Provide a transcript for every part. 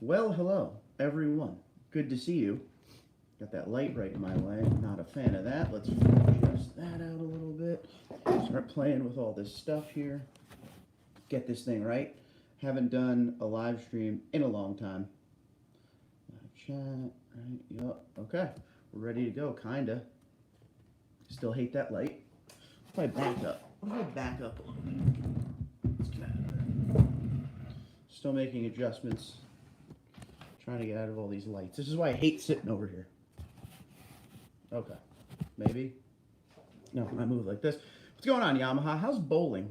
Well, hello, everyone. Good to see you. Got that light right in my way. Not a fan of that. Let's adjust that out a little bit. Start playing with all this stuff here. Get this thing right. Haven't done a live stream in a long time. Live chat, right? Yep. Okay. We're ready to go, kinda. Still hate that light. If I back up. What if I back up a little bit? Let's get out of there. Still making adjustments. Trying to get out of all these lights. This is why I hate sitting over here. Okay. Maybe. No, I move like this. What's going on, Yamaha? How's bowling?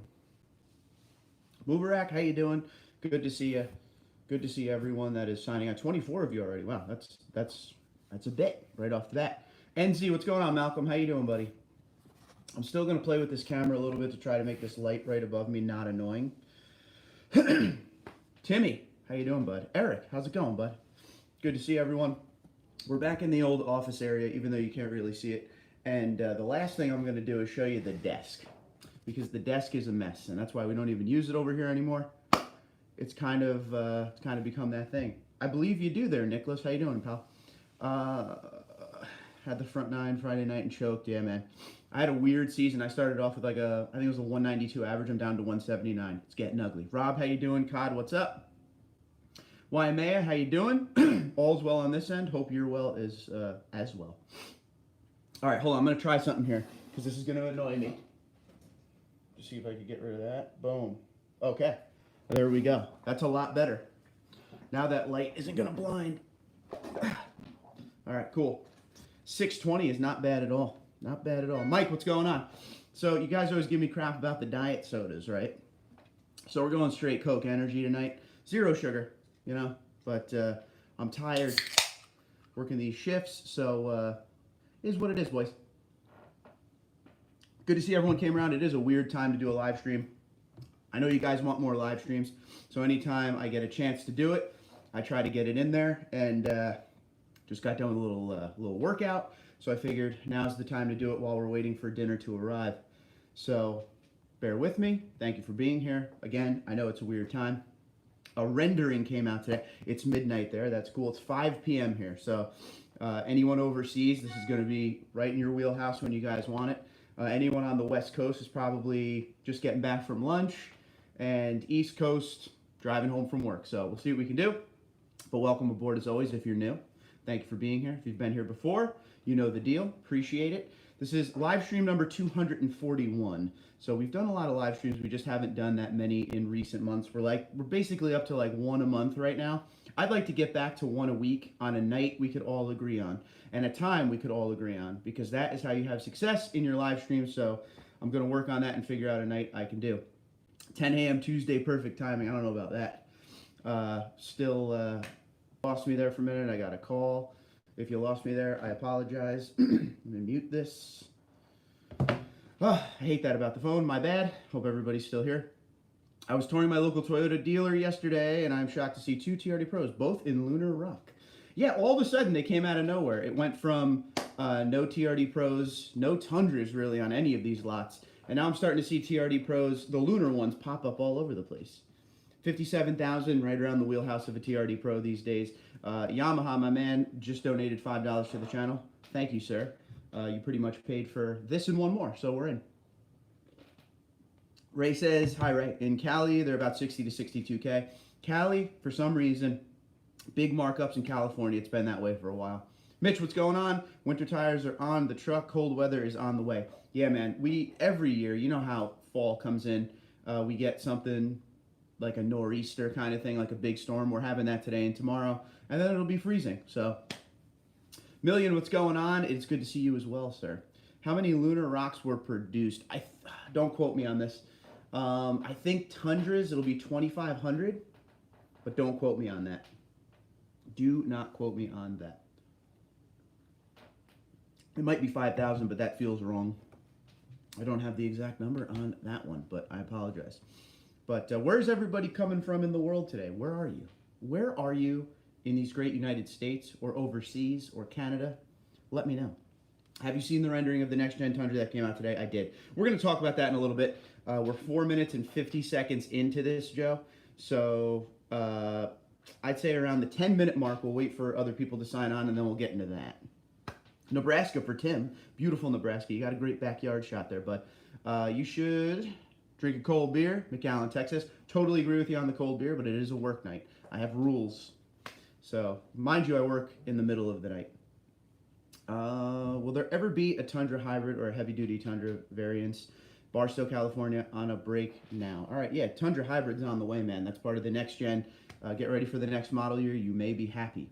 Moverak, how you doing? Good to see you. Good to see everyone that is signing on. 24 of you already. Wow, that's a bit right off the bat. NZ, what's going on, Malcolm? How you doing, buddy? I'm still going to play with this camera a little bit to try to make this light right above me not annoying. Timmy, how you doing, bud? Eric, how's it going, bud? Good to see everyone. We're back in the old office area, even though you can't really see it. And the last thing I'm going to do is show you the desk, because the desk is a mess, and that's why we don't even use it over here anymore. It's kind of become that thing. I believe you do there, Nicholas. How you doing, pal? Had the front nine Friday night and choked. Yeah, man. I had a weird season. I started off with like I think it was a 192 average. I'm down to 179. It's getting ugly. Rob, how you doing? Cod, what's up? Waimea, how you doing? All's well on this end. Hope you're well as well. All right, hold on. I'm going to try something here because this is going to annoy me. Just see if I can get rid of that. Boom. Okay. There we go. That's a lot better. Now that light isn't going to blind. All right, cool. 620 is not bad at all. Not bad at all. Mike, what's going on? So you guys always give me crap about the diet sodas, right? So we're going straight Coke Energy tonight. Zero sugar, you know, but I'm tired working these shifts, so it is what it is, boys. Good to see everyone came around. It is a weird time to do a live stream. I know you guys want more live streams, so anytime I get a chance to do it, I try to get it in there, and just got done with a little workout, so I figured now's the time to do it while we're waiting for dinner to arrive. So bear with me. Thank you for being here. Again, I know it's a weird time. A rendering came out today. It's midnight there. That's cool. It's 5 p.m. here. So anyone overseas, this is going to be right in your wheelhouse when you guys want it. Anyone on the West Coast is probably just getting back from lunch, and East Coast driving home from work. So we'll see what we can do. But welcome aboard as always if you're new. Thank you for being here. If you've been here before, you know the deal. Appreciate it. This is live stream number 241. So we've done a lot of live streams. We just haven't done that many in recent months. We're basically up to like one a month right now. I'd like to get back to one a week on a night we could all agree on, and a time we could all agree on, because that is how you have success in your live stream. So I'm going to work on that and figure out a night I can do. 10 a.m. Tuesday, perfect timing. I don't know about that. Still lost me there for a minute. I got a call. If you lost me there, I apologize. Let me mute this. Oh, I hate that about the phone. My bad. Hope everybody's still here. I was touring my local Toyota dealer yesterday, and I'm shocked to see 2 TRD Pros, both in Lunar Rock. Yeah, all of a sudden they came out of nowhere. It went from no TRD Pros, no Tundras really on any of these lots, and now I'm starting to see TRD Pros, the Lunar ones, pop up all over the place. 57,000, right around the wheelhouse of a TRD Pro these days. Yamaha, my man, just donated $5 to the channel. Thank you, sir. You pretty much paid for this and one more, so we're in. Ray says, hi, Ray. In Cali, they're about 60 to 62K. Cali, for some reason, big markups in California. It's been that way for a while. Mitch, what's going on? Winter tires are on the truck. Cold weather is on the way. Yeah, man. Every year, you know how fall comes in. We get something like a nor'easter kind of thing, like a big storm. We're having that today and tomorrow, and then it'll be freezing. So, Million, what's going on? It's good to see you as well, sir. How many Lunar Rocks were produced? Don't quote me on this. I think Tundras, it'll be 2,500, but don't quote me on that. Do not quote me on that. It might be 5,000, but that feels wrong. I don't have the exact number on that one, but I apologize. But where's everybody coming from in the world today? Where are you? Where are you in these great United States or overseas or Canada? Let me know. Have you seen the rendering of the next-gen Tundra that came out today? I did. We're going to talk about that in a little bit. We're 4 minutes and 50 seconds into this, Joe. So I'd say around the 10-minute mark. We'll wait for other people to sign on, and then we'll get into that. Nebraska for Tim. Beautiful Nebraska. You got a great backyard shot there, but you should drink a cold beer. McAllen, Texas. Totally agree with you on the cold beer, but it is a work night. I have rules. So, mind you, I work in the middle of the night. Will there ever be a Tundra hybrid or a heavy-duty Tundra variants? Barstow, California, on a break now. All right, yeah, Tundra hybrid's on the way, man. That's part of the next gen. Get ready for the next model year. You may be happy.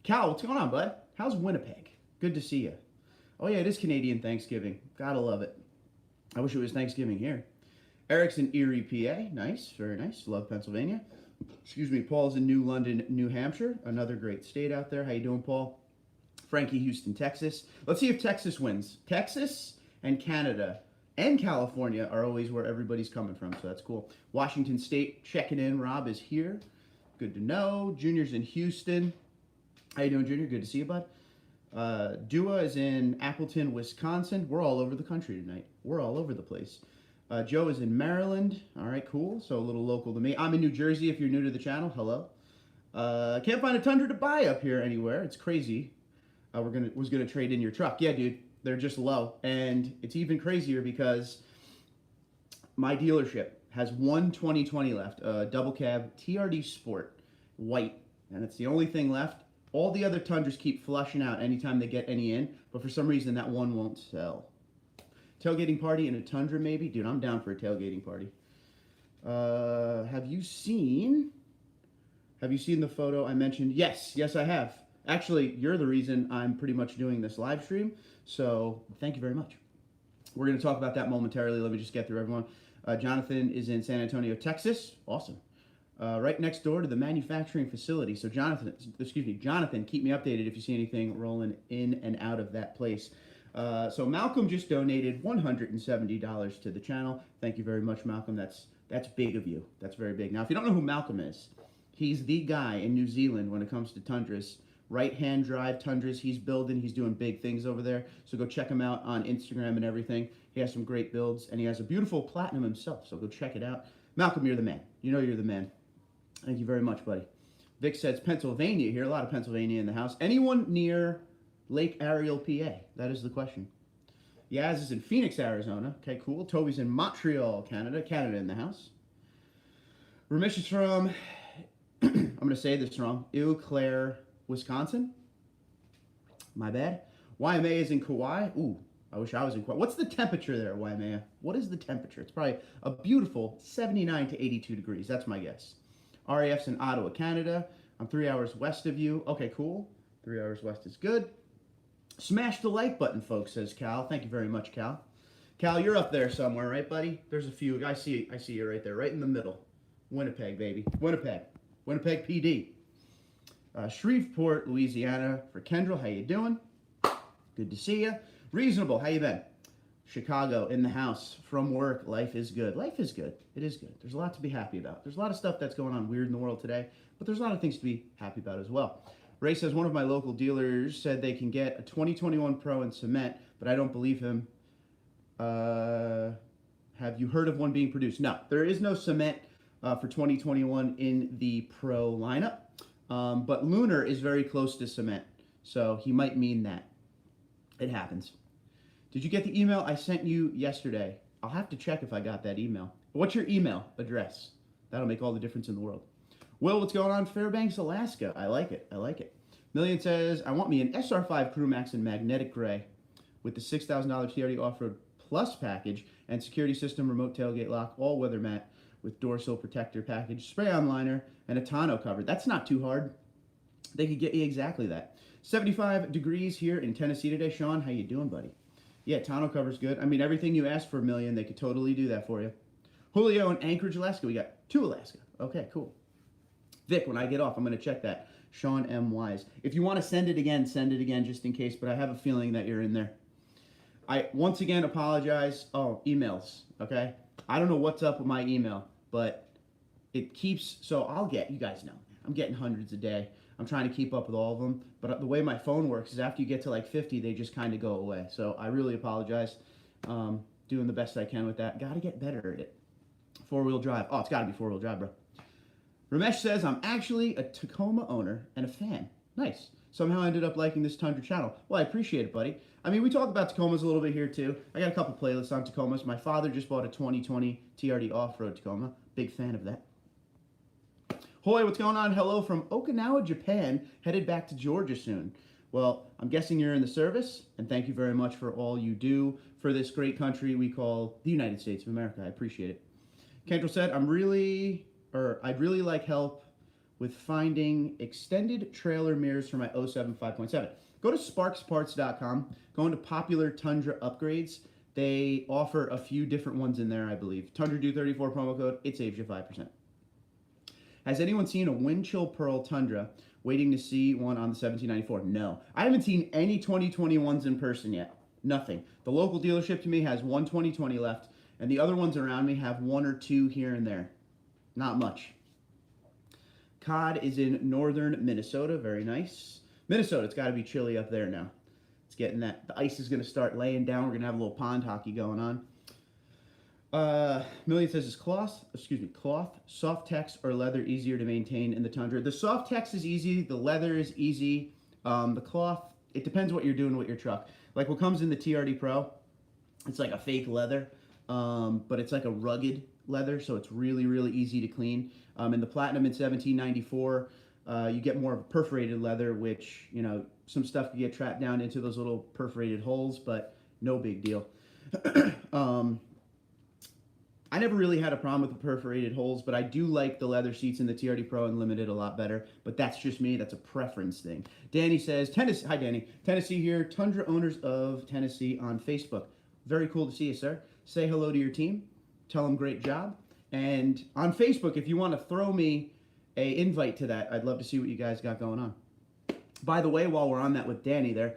Cal, what's going on, bud? How's Winnipeg? Good to see you. Oh, yeah, it is Canadian Thanksgiving. Gotta love it. I wish it was Thanksgiving here. Eric's in Erie, PA. Nice, very nice. Love Pennsylvania. Excuse me, Paul's in New London, New Hampshire. Another great state out there. How you doing, Paul? Frankie, Houston, Texas. Let's see if Texas wins. Texas and Canada and California are always where everybody's coming from, so that's cool. Washington State checking in. Rob is here. Good to know. Junior's in Houston. How you doing, Junior? Good to see you, bud. Dua is in Appleton, Wisconsin. We're all over the country tonight. We're all over the place. Joe is in Maryland. All right, cool. So a little local to me. I'm in New Jersey. If you're new to the channel, hello. Can't find a Tundra to buy up here anywhere. It's crazy. Was gonna trade in your truck. Yeah, dude. They're just low, and it's even crazier because my dealership has one 2020 left, a double cab TRD Sport, white, and it's the only thing left. All the other Tundras keep flushing out anytime they get any in, but for some reason that one won't sell. Tailgating party in a Tundra, maybe? Dude, I'm down for a tailgating party. Have you seen the photo I mentioned? Yes, I have. Actually, you're the reason I'm pretty much doing this live stream, so thank you very much. We're going to talk about that momentarily. Let me just get through everyone. Jonathan is in San Antonio, Texas. Awesome. Right next door to the manufacturing facility. So Jonathan, keep me updated if you see anything rolling in and out of that place. So Malcolm just donated $170 to the channel. Thank you very much, Malcolm. That's big of you. That's very big. Now, if you don't know who Malcolm is, he's the guy in New Zealand when it comes to Tundras. Right-hand drive Tundras he's building. He's doing big things over there. So go check him out on Instagram and everything. He has some great builds, and he has a beautiful Platinum himself. So go check it out. Malcolm, you're the man. You know you're the man. Thank you very much, buddy. Vic says Pennsylvania here. A lot of Pennsylvania in the house. Anyone near Lake Ariel, PA? That is the question. Yaz is in Phoenix, Arizona. Okay, cool. Toby's in Montreal, Canada. Canada in the house. Ramesh is from, I'm going to say this wrong, Eau Claire, Wisconsin. My bad. Waimea is in Kauai. Ooh, I wish I was in Kauai. What's the temperature there, Waimea? What is the temperature? It's probably a beautiful 79 to 82 degrees. That's my guess. RAF's in Ottawa, Canada. I'm 3 hours west of you. Okay, cool. 3 hours west is good. Smash the like button, folks, says Cal. Thank you very much, Cal. Cal, you're up there somewhere, right, buddy? There's a few. I see you right there, right in the middle. Winnipeg, baby. Winnipeg. Winnipeg, PD. Shreveport, Louisiana for Kendall. How you doing? Good to see you. Reasonable. How you been? Chicago in the house from work. Life is good. Life is good. It is good. There's a lot to be happy about. There's a lot of stuff that's going on weird in the world today, but there's a lot of things to be happy about as well. Ray says one of my local dealers said they can get a 2021 Pro in cement, but I don't believe him. Have you heard of one being produced? No, there is no cement for 2021 in the Pro lineup. But Lunar is very close to cement, so he might mean that. It happens. Did you get the email I sent you yesterday? I'll have to check if I got that email. What's your email address? That'll make all the difference in the world. Will, what's going on? Fairbanks, Alaska. I like it. I like it. Million says, I want me an SR5 Crewmax in magnetic gray with the $6,000 TRD Off-Road Plus package and security system, remote tailgate lock, all-weather mat with dorsal protector package, spray-on liner, and a tonneau cover. That's not too hard. They could get you exactly that. 75 degrees here in Tennessee today. Sean, how you doing, buddy? Yeah, tonneau cover's good. I mean, everything you asked for, Million, they could totally do that for you. Julio in Anchorage, Alaska. We got 2 Alaska. Okay, cool. Vic, when I get off, I'm going to check that. Sean M. Wise. If you want to send it again just in case, but I have a feeling that you're in there. I, once again, apologize. Oh, emails, okay? I don't know what's up with my email, but it keeps, so I'll get, you guys know, I'm getting hundreds a day. I'm trying to keep up with all of them, but the way my phone works is after you get to like 50, they just kind of go away. So I really apologize. Doing the best I can with that. Got to get better at it. 4-wheel drive. Oh, it's got to be 4-wheel drive, bro. Ramesh says, I'm actually a Tacoma owner and a fan. Nice. Somehow I ended up liking this Tundra channel. Well, I appreciate it, buddy. I mean, we talk about Tacomas a little bit here, too. I got a couple playlists on Tacomas. My father just bought a 2020 TRD off-road Tacoma. Big fan of that. Hoy, what's going on? Hello from Okinawa, Japan. Headed back to Georgia soon. Well, I'm guessing you're in the service, and thank you very much for all you do for this great country we call the United States of America. I appreciate it. Kendall said, I'd really like help with finding extended trailer mirrors for my 07 5.7. Go to sparksparts.com, go into popular Tundra upgrades. They offer a few different ones in there, I believe. TundraDude34 promo code, it saves you 5%. Has anyone seen a wind chill pearl Tundra? Waiting to see one on the 1794. No. I haven't seen any 2021s in person yet. Nothing. The local dealership to me has one 2020 left, and the other ones around me have one or two here and there. Not much. Cod is in northern Minnesota. Very nice. Minnesota, it's got to be chilly up there now. It's getting that. The ice is going to start laying down. We're going to have a little pond hockey going on. Million says, is cloth, soft tex or leather easier to maintain in the Tundra? The soft tex is easy. The leather is easy. The cloth, it depends what you're doing with your truck. Like what comes in the TRD Pro, it's like a fake leather, but it's like a rugged leather, so it's really, really easy to clean. In the Platinum in 1794, you get more of a perforated leather, which, you know, some stuff can get trapped down into those little perforated holes, but no big deal. I never really had a problem with the perforated holes, but I do like the leather seats in the TRD Pro and Limited a lot better, but that's just me. That's a preference thing. Danny says, Tennessee, hi Danny, Tennessee here, Tundra Owners of Tennessee on Facebook. Very cool to see you, sir. Say hello to your team. Tell them great job. And on Facebook, if you want to throw me an invite to that, I'd love to see what you guys got going on. By the way, while we're on that with Danny there,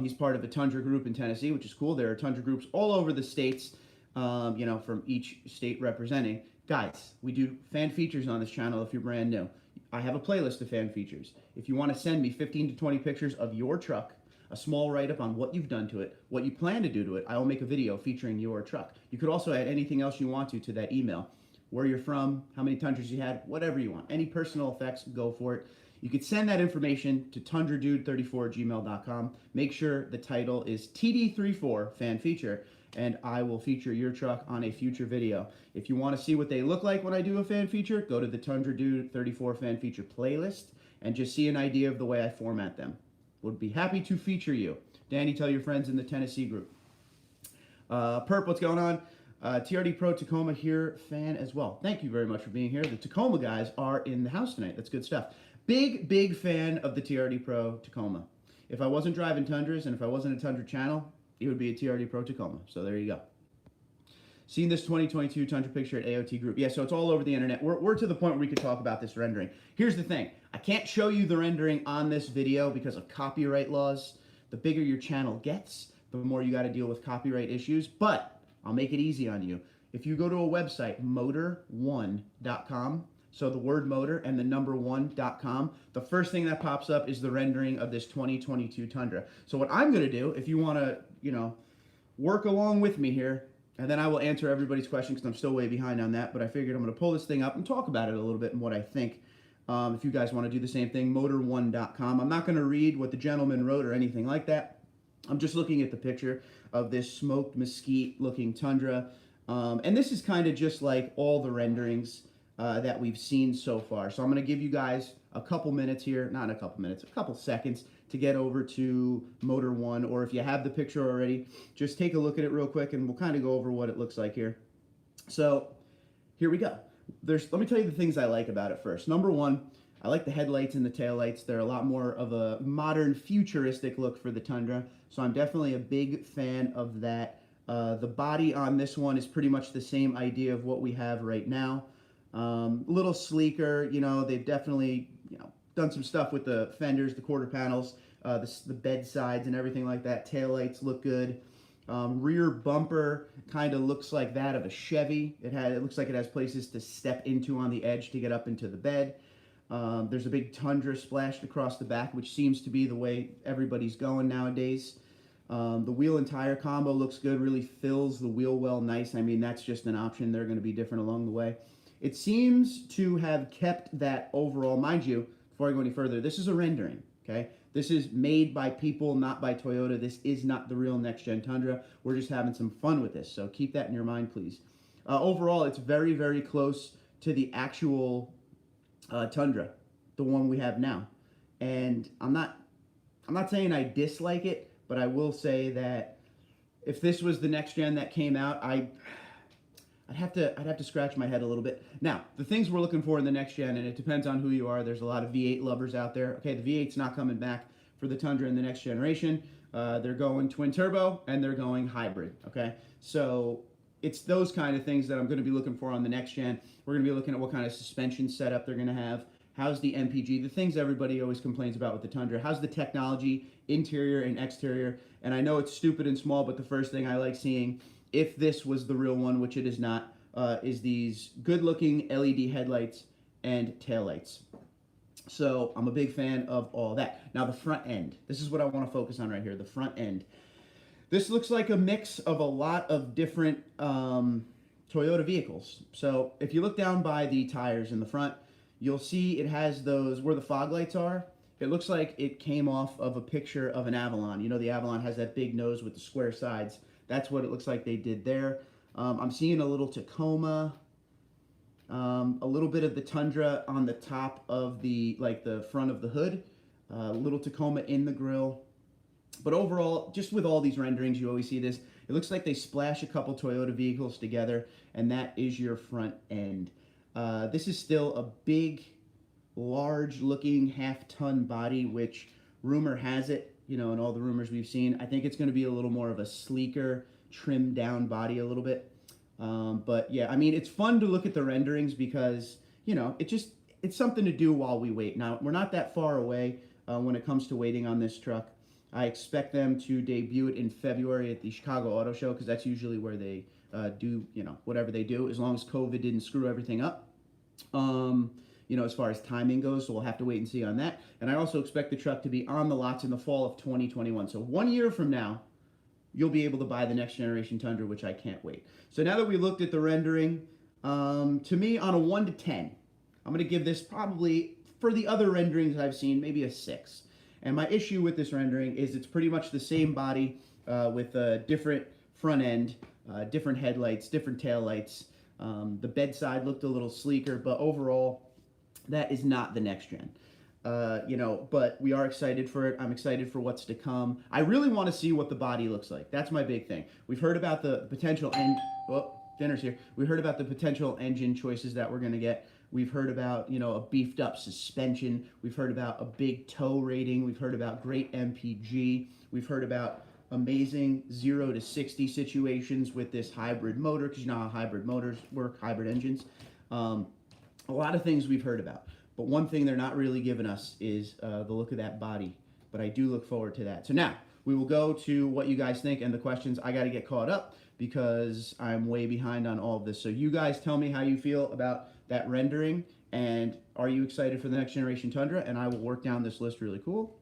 he's part of a Tundra group in Tennessee, which is cool. There are Tundra groups all over the states, you know, from each state representing. Guys, we do fan features on this channel if you're brand new. I have a playlist of fan features. If you want to send me 15 to 20 pictures of your truck, a small write-up on what you've done to it, what you plan to do to it, I will make a video featuring your truck. You could also add anything else you want to that email. Where you're from, how many Tundras you had, whatever you want. Any personal effects, go for it. You could send that information to TundraDude34@gmail.com. Make sure the title is TD34 Fan Feature, and I will feature your truck on a future video. If you want to see what they look like when I do a fan feature, go to the TundraDude34 Fan Feature playlist and just see an idea of the way I format them. Would be happy to feature you. Danny, tell your friends in the Tennessee group. Perp, what's going on? TRD Pro Tacoma here, fan as well. Thank you very much for being here. The Tacoma guys are in the house tonight. That's good stuff. Big fan of the TRD Pro Tacoma. If I wasn't driving Tundras and if I wasn't a Tundra channel, it would be a TRD Pro Tacoma. So there you go. Seen this 2022 Tundra picture at AOT Group. Yeah, so it's all over the internet. We're to the point where we could talk about this rendering. Here's the thing. I can't show you the rendering on this video because of copyright laws. The bigger your channel gets, the more you got to deal with copyright issues. But I'll make it easy on you. If you go to a website, motor1.com, so the word motor and the number 1.com, the first thing that pops up is the rendering of this 2022 Tundra. So what I'm going to do, if you want to, you know, work along with me here, and then I will answer everybody's question because I'm still way behind on that, but I figured I'm going to pull this thing up and talk about it a little bit and what I think. If you guys want to do the same thing, motor1.com. I'm not going to read what the gentleman wrote or anything like that. I'm just looking at the picture of this smoked mesquite looking Tundra. And this is kind of just like all the renderings that we've seen so far. So I'm going to give you guys a couple minutes here, not a couple minutes, a couple seconds to get over to Motor 1. Or if you have the picture already, just take a look at it real quick and we'll kind of go over what it looks like here. So here we go. Let me tell you the things I like about it first. Number one, I like the headlights and the taillights. They're a lot more of a modern, futuristic look for the Tundra, so I'm definitely a big fan of that. The body on this one is pretty much the same idea of what we have right now. A little sleeker, you know, they've definitely, you know, done some stuff with the fenders, the quarter panels, the bed sides and everything like that. Taillights look good. Rear bumper kind of looks like that of a Chevy. It looks like it has places to step into on the edge to get up into the bed. There's a big Tundra splashed across the back, which seems to be the way everybody's going nowadays. The wheel and tire combo looks good, really fills the wheel well nice. I mean, that's just an option. They're going to be different along the way. It seems to have kept that overall, mind you, before I go any further, this is a rendering, okay? This is made by people, not by Toyota. This is not the real next-gen Tundra. We're just having some fun with this, so keep that in your mind, please. Overall, it's very, very close to the actual Tundra, the one we have now. And I'm not saying I dislike it, but I will say that if this was the next gen that came out, I'd have to scratch my head a little bit. Now, the things we're looking for in the next gen, and it depends on who you are. There's a lot of V8 lovers out there. Okay, the V8's not coming back for the Tundra in the next generation. They're going twin turbo and they're going hybrid. Okay, so it's those kind of things that I'm going to be looking for on the next gen. We're going to be looking at what kind of suspension setup they're going to have. How's the MPG? The things everybody always complains about with the Tundra. How's the technology, interior and exterior? And I know it's stupid and small, but the first thing I like seeing, if this was the real one, which it is not, is these good-looking LED headlights and taillights. So I'm a big fan of all that. Now the front end. This is what I want to focus on right here, the front end. This looks like a mix of a lot of different Toyota vehicles. So if you look down by the tires in the front, you'll see it has those, where the fog lights are, it looks like it came off of a picture of an Avalon. You know, the Avalon has that big nose with the square sides. That's what it looks like they did there. I'm seeing a little Tacoma, a little bit of the Tundra on the top of the, like the front of the hood, a little Tacoma in the grill. But overall, just with all these renderings, you always see this. It looks like they splash a couple Toyota vehicles together, and that is your front end. This is still a big, large-looking half-ton body, which rumor has it, you know, in all the rumors we've seen, I think it's going to be a little more of a sleeker, trimmed-down body a little bit. But yeah, I mean, it's fun to look at the renderings because, you know, it's something to do while we wait. Now, we're not that far away when it comes to waiting on this truck. I expect them to debut it in February at the Chicago Auto Show because that's usually where they do, you know, whatever they do, as long as COVID didn't screw everything up, you know, as far as timing goes. So we'll have to wait and see on that. And I also expect the truck to be on the lots in the fall of 2021. So 1 year from now, you'll be able to buy the next generation Tundra, which I can't wait. So now that we looked at the rendering, to me, on a 1 to 10, I'm going to give this probably, for the other renderings I've seen, maybe a 6. And my issue with this rendering is it's pretty much the same body with a different front end, different headlights, different taillights. The bedside looked a little sleeker, but overall, that is not the next gen. You know, but we are excited for it. I'm excited for what's to come. I really want to see what the body looks like. That's my big thing. We've heard about the potential dinner's here. We heard about the potential engine choices that we're going to get. We've heard about, you know, a beefed up suspension. We've heard about a big tow rating. We've heard about great MPG. We've heard about amazing 0 to 60 situations with this hybrid motor, because you know how hybrid motors work, hybrid engines. A lot of things we've heard about. But one thing they're not really giving us is the look of that body. But I do look forward to that. So now, we will go to what you guys think and the questions. I got to get caught up because I'm way behind on all of this. So you guys tell me how you feel about that rendering, and are you excited for the next generation Tundra? And I will work down this list really cool.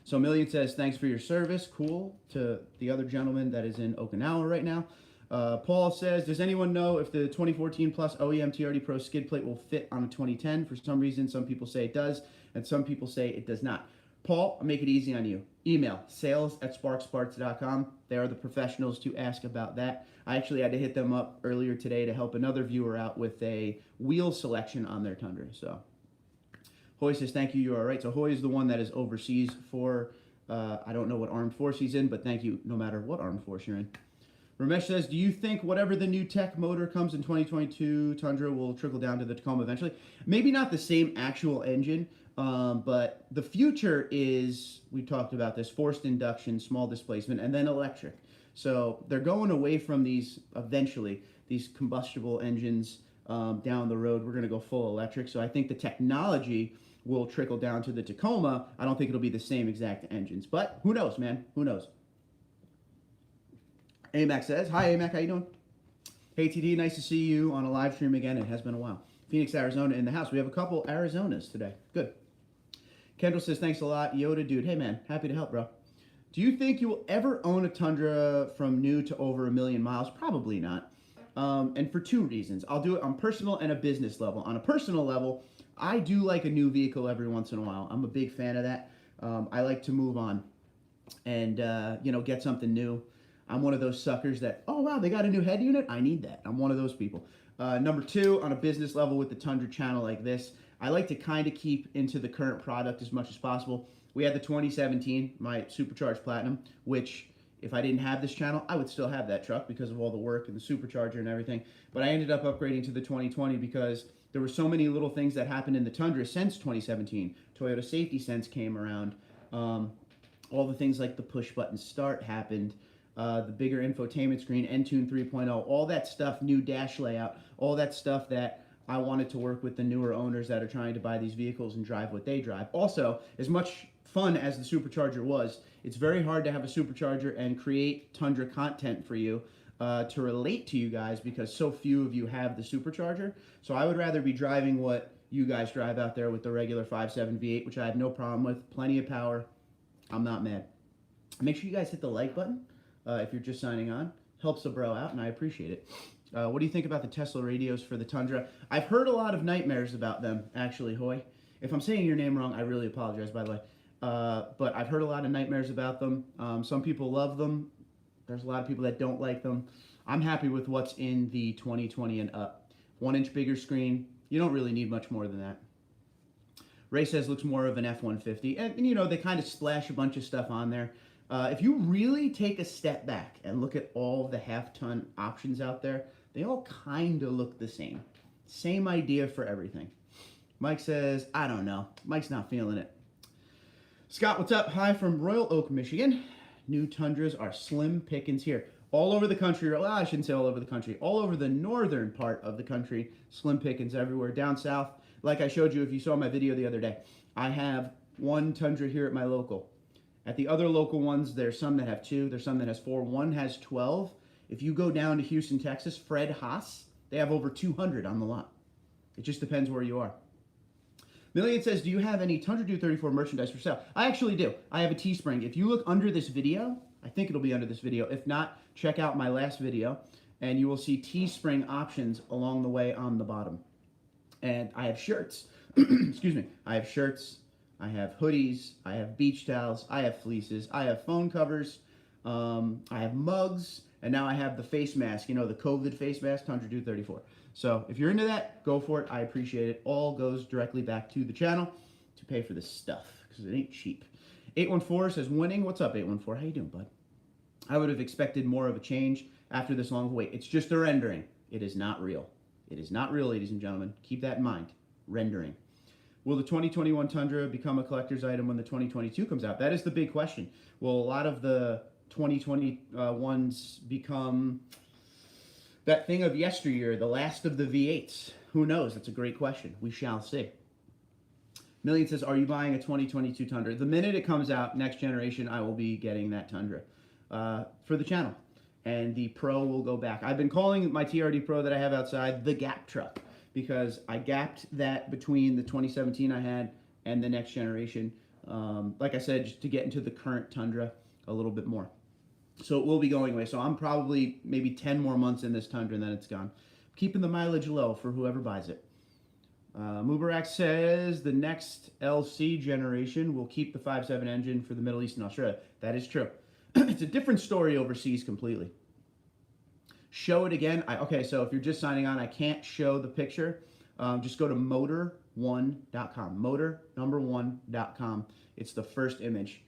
So Million says, thanks for your service. Cool. To the other gentleman that is in Okinawa right now. Paul says, does anyone know if the 2014 Plus OEM TRD Pro skid plate will fit on a 2010? For some reason, some people say it does, and some people say it does not. Paul, I'll make it easy on you. Email sales@sparksparts.com. They are the professionals to ask about that. I actually had to hit them up earlier today to help another viewer out with a wheel selection on their Tundra. So Hoy says, thank you, you're all right. So Hoy is the one that is overseas for, I don't know what armed force he's in, but thank you no matter what armed force you're in. Ramesh says, do you think whatever the new tech motor comes in 2022 Tundra will trickle down to the Tacoma eventually? Maybe not the same actual engine, but the future is, we talked about this, forced induction, small displacement, and then electric. So they're going away from these, eventually, these combustible engines down the road. We're going to go full electric. So I think the technology will trickle down to the Tacoma. I don't think it'll be the same exact engines. But who knows, man? Who knows? AMAC says, hi, AMAC. How you doing? Hey, TD. Nice to see you on a live stream again. It has been a while. Phoenix, Arizona in the house. We have a couple Arizonas today. Good. Kendall says, thanks a lot. Yoda dude. Hey, man. Happy to help, bro. Do you think you will ever own a Tundra from new to over 1 million miles? Probably not. and for two reasons. I'll do it on personal and a business level. On a personal level, I do like a new vehicle every once in a while. I'm a big fan of that. I like to move on and, you know, get something new. I'm one of those suckers that, oh, wow, they got a new head unit? I need that. I'm one of those people. Number two, on a business level with the Tundra channel like this, I like to kind of keep into the current product as much as possible. We had the 2017, my Supercharged Platinum, which if I didn't have this channel, I would still have that truck because of all the work and the supercharger and everything. But I ended up upgrading to the 2020 because there were so many little things that happened in the Tundra since 2017. Toyota Safety Sense came around. All the things like the push button start happened. The bigger infotainment screen, Entune 3.0, all that stuff, new dash layout, all that stuff that I wanted to work with the newer owners that are trying to buy these vehicles and drive what they drive. Also, as much fun as the supercharger was, it's very hard to have a supercharger and create Tundra content for you to relate to you guys because so few of you have the supercharger. So I would rather be driving what you guys drive out there with the regular 5.7 V8, which I have no problem with, plenty of power. I'm not mad. Make sure you guys hit the like button if you're just signing on. Helps a bro out, and I appreciate it. What do you think about the Tesla radios for the Tundra? I've heard a lot of nightmares about them, actually, Hoy. If I'm saying your name wrong, I really apologize, by the way. But I've heard a lot of nightmares about them. Some people love them. There's a lot of people that don't like them. I'm happy with what's in the 2020 and up. 1-inch bigger screen. You don't really need much more than that. Ray says looks more of an F-150. And you know, they kind of splash a bunch of stuff on there. If you really take a step back and look at all the half-ton options out there, they all kind of look the same. Same idea for everything. Mike says, I don't know. Mike's not feeling it. Scott, what's up? Hi from Royal Oak, Michigan. New Tundras are slim pickings here. All over the country, well, I shouldn't say all over the country, all over the northern part of the country, slim pickings everywhere. Down south, like I showed you if you saw my video the other day, I have one Tundra here at my local. At the other local ones, there's some that have 2, there's some that has 4, one has 12. If you go down to Houston, Texas, Fred Haas, they have over 200 on the lot. It just depends where you are. Million says, do you have any TundraDude34 merchandise for sale? I actually do. I have a Teespring. If you look under this video, I think it'll be under this video. If not, check out my last video, and you will see Teespring options along the way on the bottom. And I have shirts. Excuse me. I have shirts. I have hoodies. I have beach towels. I have fleeces. I have phone covers. I have mugs. And now I have the face mask, you know, the COVID face mask, TundraDude34. So if you're into that, go for it. I appreciate it. All goes directly back to the channel to pay for this stuff because it ain't cheap. 814 says, winning. What's up, 814? How you doing, bud? I would have expected more of a change after this long wait. It's just a rendering. It is not real. It is not real, ladies and gentlemen. Keep that in mind. Rendering. Will the 2021 Tundra become a collector's item when the 2022 comes out? That is the big question. Will a lot of the 2020 ones become that thing of yesteryear, the last of the V8s? Who knows? That's a great question. We shall see. Million says, are you buying a 2022 Tundra? The minute it comes out, next generation, I will be getting that Tundra for the channel. And the Pro will go back. I've been calling my TRD Pro that I have outside the gap truck because I gapped that between the 2017 I had and the next generation. Like I said, just to get into the current Tundra a little bit more. So it will be going away. So I'm probably maybe 10 more months in this Tundra and then it's gone. Keeping the mileage low for whoever buys it. Mubarak says the next LC generation will keep the 5.7 engine for the Middle East and Australia. That is true. It's a different story overseas completely. Show it again. Okay, so if you're just signing on, I can't show the picture. Just go to motor1.com. Motor1.com. It's the first image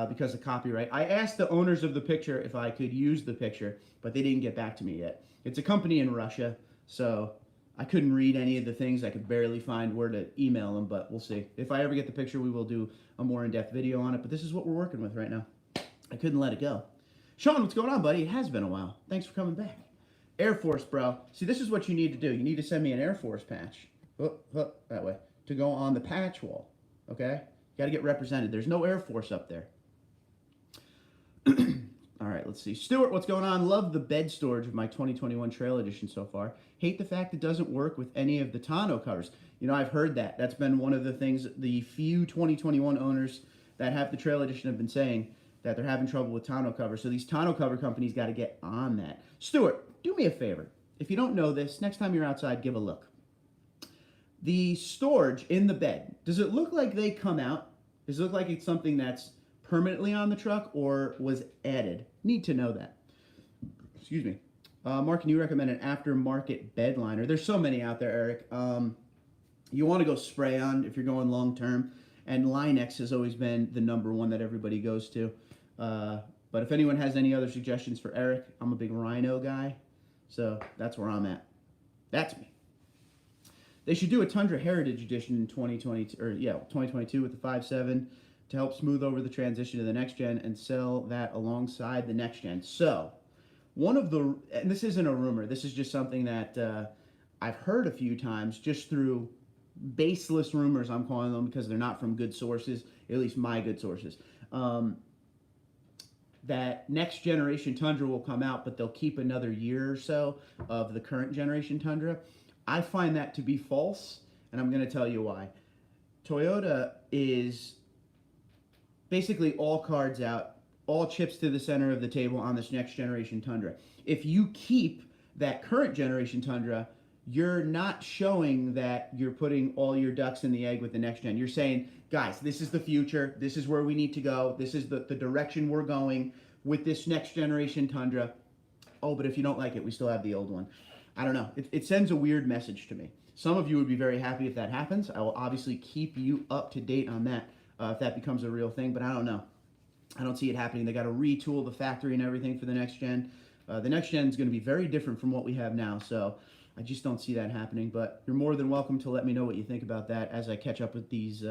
because of copyright. I asked the owners of the picture if I could use the picture, but they didn't get back to me yet. It's a company in Russia, so I couldn't read any of the things. I could barely find where to email them, but we'll see. If I ever get the picture, we will do a more in-depth video on it, but this is what we're working with right now. I couldn't let it go. Sean, what's going on, buddy? It has been a while. Thanks for coming back. Air Force, bro. See, this is what you need to do. You need to send me an Air Force patch. That way. To go on the patch wall. Okay? You got to get represented. There's no Air Force up there. All right, let's see. Stuart, what's going on? Love the bed storage of my 2021 Trail Edition so far. Hate the fact it doesn't work with any of the tonneau covers. You know, I've heard that. That's been one of the things the few 2021 owners that have the Trail Edition have been saying, that they're having trouble with tonneau cover. So these tonneau cover companies got to get on that. Stuart, do me a favor. if you don't know this, next time you're outside, give a look. The storage in the bed, does it look like they come out? Does it look like it's something that's permanently on the truck or was added? Need to know that. Excuse me. Mark, can you recommend an aftermarket bed liner? There's so many out there, Eric. You want to go spray on if you're going long term, and Linex has always been the #1 that everybody goes to. But if anyone has any other suggestions for Eric, I'm a big Rhino guy, so that's where I'm at. That's me. They should do a Tundra Heritage Edition in 2022 with the 5.7 to help smooth over the transition to the next gen and sell that alongside the next gen. So, and this isn't a rumor, this is just something that I've heard a few times just through baseless rumors, I'm calling them, because they're not from good sources, at least my good sources. That next generation Tundra will come out, but they'll keep another year or so of the current generation Tundra. I find that to be false, and I'm going to tell you why. Toyota is basically all cards out, all chips to the center of the table on this next generation Tundra. If you keep that current generation Tundra, you're not showing that you're putting all your ducks in the egg with the next gen. You're saying, guys, this is the future. This is where we need to go. This is the direction we're going with this next generation Tundra. Oh, but if you don't like it, we still have the old one. I don't know. It sends a weird message to me. Some of you would be very happy if that happens. I will obviously keep you up to date on that if that becomes a real thing, but I don't know. I don't see it happening. They got to retool the factory and everything for the next gen. The next gen is going to be very different from what we have now, so I just don't see that happening. But you're more than welcome to let me know what you think about that as I catch up with these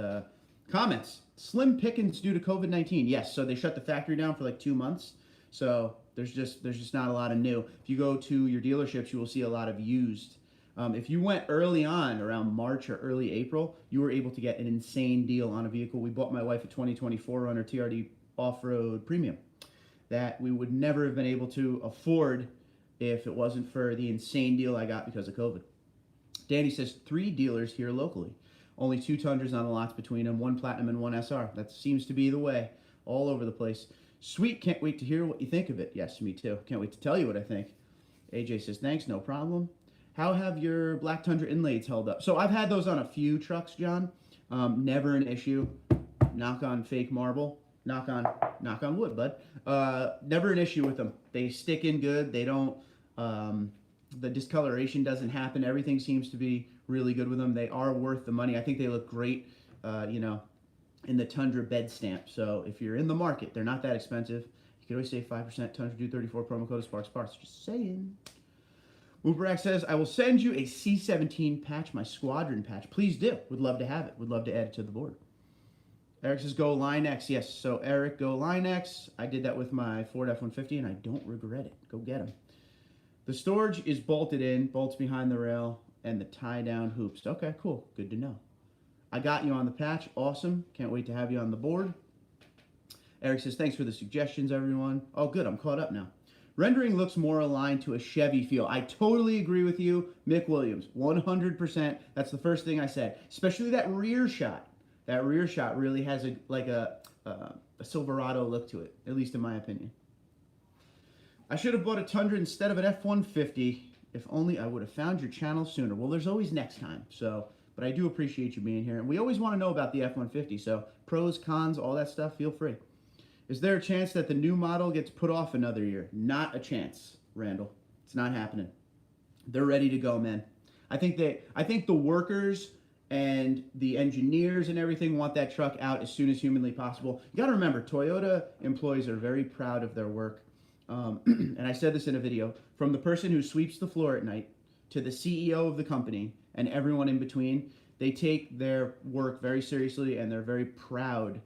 comments. Slim pickings due to COVID-19. Yes, so they shut the factory down for like 2 months. So there's just not a lot of new. If you go to your dealerships, you will see a lot of used. If you went early on, around March or early April, you were able to get an insane deal on a vehicle. We bought my wife a 2024 Runner TRD Off-Road Premium that we would never have been able to afford if it wasn't for the insane deal I got because of COVID. Danny says 3 dealers here locally. Only 2 Tundras on the lots between them, 1 Platinum and 1 SR. That seems to be the way, all over the place. Sweet, can't wait to hear what you think of it. Yes, me too. Can't wait to tell you what I think. AJ says, thanks, no problem. How have your Black Tundra Inlaids held up? So I've had those on a few trucks, John. Never an issue. Knock on fake marble. Knock on wood, bud. Never an issue with them. They stick in good. They don't, the discoloration doesn't happen. Everything seems to be really good with them. They are worth the money. I think they look great, in the Tundra bed stamp. So if you're in the market, they're not that expensive. You can always save 5%. TundraDude34 promo code Sparks Parts. Just saying. Uberak says, I will send you a C17 patch, my squadron patch. Please do. Would love to have it. Would love to add it to the board. Eric says, go Linex. Yes, so Eric, go Linex. I did that with my Ford F-150, and I don't regret it. Go get them. The storage is bolted in, bolts behind the rail, and the tie-down hoops. Okay, cool. Good to know. I got you on the patch. Awesome. Can't wait to have you on the board. Eric says, thanks for the suggestions, everyone. Oh, good. I'm caught up now. Rendering looks more aligned to a Chevy feel. I totally agree with you, Mick Williams. 100%. That's the first thing I said. Especially that rear shot. That rear shot really has a Silverado look to it, at least in my opinion. I should have bought a Tundra instead of an F-150. If only I would have found your channel sooner. Well, there's always next time. But I do appreciate you being here. And we always want to know about the F-150. So pros, cons, all that stuff, feel free. Is there a chance that the new model gets put off another year? Not a chance, Randall. It's not happening. They're ready to go, man. I think the workers and the engineers and everything want that truck out as soon as humanly possible. You got to remember, Toyota employees are very proud of their work. And I said this in a video, from the person who sweeps the floor at night to the CEO of the company and everyone in between, they take their work very seriously and they're very proud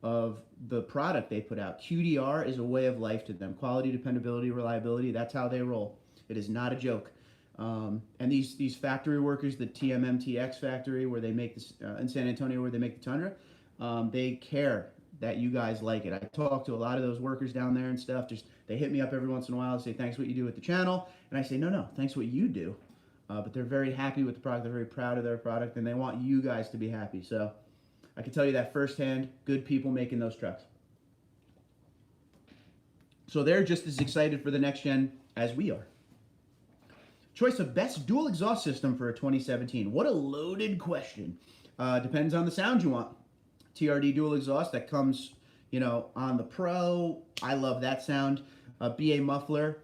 of the product they put out. QDR is a way of life to them. Quality, dependability, reliability, that's how they roll. It is not a joke. And these factory workers, the TMMTX factory where they make this, in San Antonio where they make the Tundra, they care that you guys like it. I talk to a lot of those workers down there and stuff. They hit me up every once in a while and say, thanks what you do with the channel. And I say, no, thanks what you do. But they're very happy with the product. They're very proud of their product, and they want you guys to be happy. So I can tell you that firsthand, good people making those trucks. So they're just as excited for the next gen as we are. Choice of best dual exhaust system for a 2017. What a loaded question. Depends on the sound you want. TRD dual exhaust that comes, you know, on the Pro. I love that sound. BA muffler.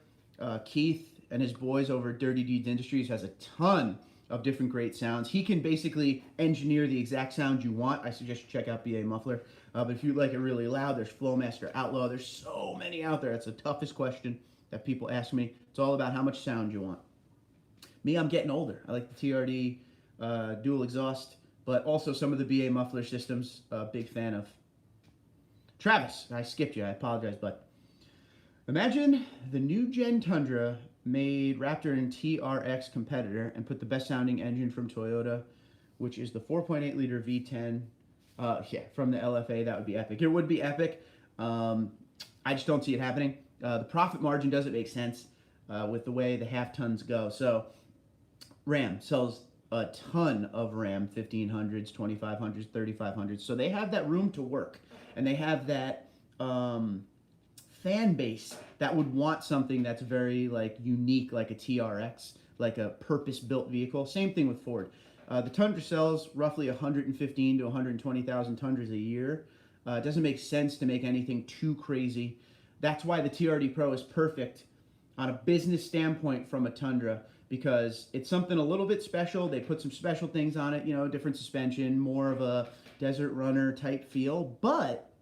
Keith and his boys over at Dirty Dudes Industries has a ton of different great sounds. He can basically engineer the exact sound you want. I suggest you check out BA muffler. But if you like it really loud, there's Flowmaster Outlaw. There's so many out there. That's the toughest question that people ask me. It's all about how much sound you want. Me, I'm getting older. I like the TRD dual exhaust, but also some of the BA muffler systems, big fan of. Travis, I skipped you. I apologize, but imagine the new gen Tundra made Raptor and TRX competitor and put the best sounding engine from Toyota, which is the 4.8 liter V10. Yeah, from the LFA. That would be epic. It would be epic. I just don't see it happening. The profit margin doesn't make sense with the way the half tons go. So Ram sells a ton of Ram 1500s, 2500s, 3500s. So they have that room to work, and they have that fan base that would want something that's very like unique, like a TRX, like a purpose-built vehicle. Same thing with Ford. The Tundra sells roughly 115 to 120,000 Tundras a year. It doesn't make sense to make anything too crazy. That's why the TRD Pro is perfect on a business standpoint from a Tundra, because it's something a little bit special. They put some special things on it, you know, different suspension, more of a desert runner type feel, but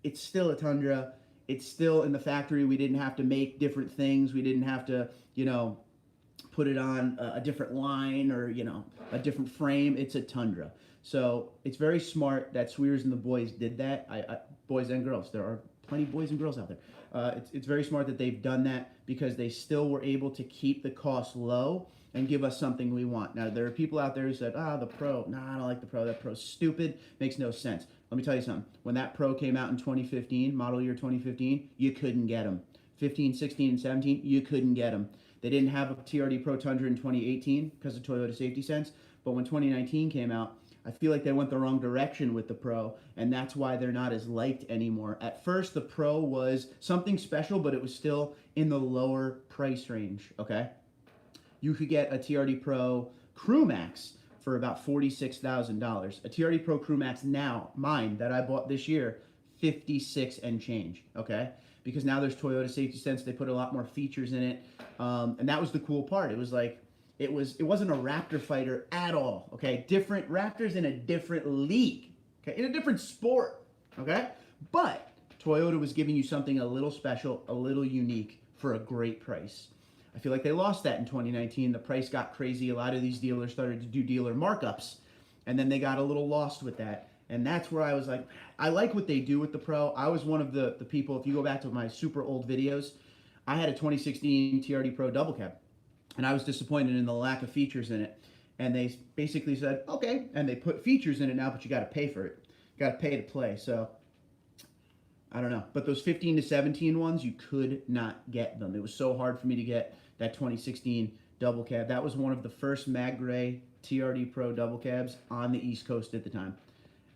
it's still a Tundra. It's still in the factory. We didn't have to make different things. We didn't have to, you know, put it on a different line or, you know, a different frame. It's a Tundra. So it's very smart that Swears and the boys did that. Boys and girls. There are plenty of boys and girls out there. It's very smart that they've done that, because they still were able to keep the cost low and give us something we want. Now, there are people out there who said, the Pro. Nah, I don't like the Pro. That Pro's stupid. Makes no sense. Let me tell you something. When that Pro came out in 2015, model year 2015, you couldn't get them. 15, 16, and 17, you couldn't get them. They didn't have a TRD Pro Tundra in 2018 because of Toyota Safety Sense. But when 2019 came out, I feel like they went the wrong direction with the Pro, and that's why they're not as liked anymore. At first, the Pro was something special, but it was still in the lower price range, okay? You could get a TRD Pro Crewmax for about $46,000. A TRD Pro Crewmax now, mine, that I bought this year, 56 and change, okay? Because now there's Toyota Safety Sense. They put a lot more features in it, and that was the cool part. It was like, it wasn't a Raptor fighter at all, okay? Different Raptors in a different league, okay? In a different sport, okay? But Toyota was giving you something a little special, a little unique for a great price. I feel like they lost that in 2019. The price got crazy. A lot of these dealers started to do dealer markups, and then they got a little lost with that. And that's where I was like, I like what they do with the Pro. I was one of the people, if you go back to my super old videos, I had a 2016 TRD Pro double cab, and I was disappointed in the lack of features in it. And they basically said, okay, and they put features in it now, but you got to pay for it. You got to pay to play. So I don't know. But those 15 to 17 ones, you could not get them. It was so hard for me to get that 2016 double cab. That was one of the first Mag Gray TRD Pro double cabs on the East Coast at the time.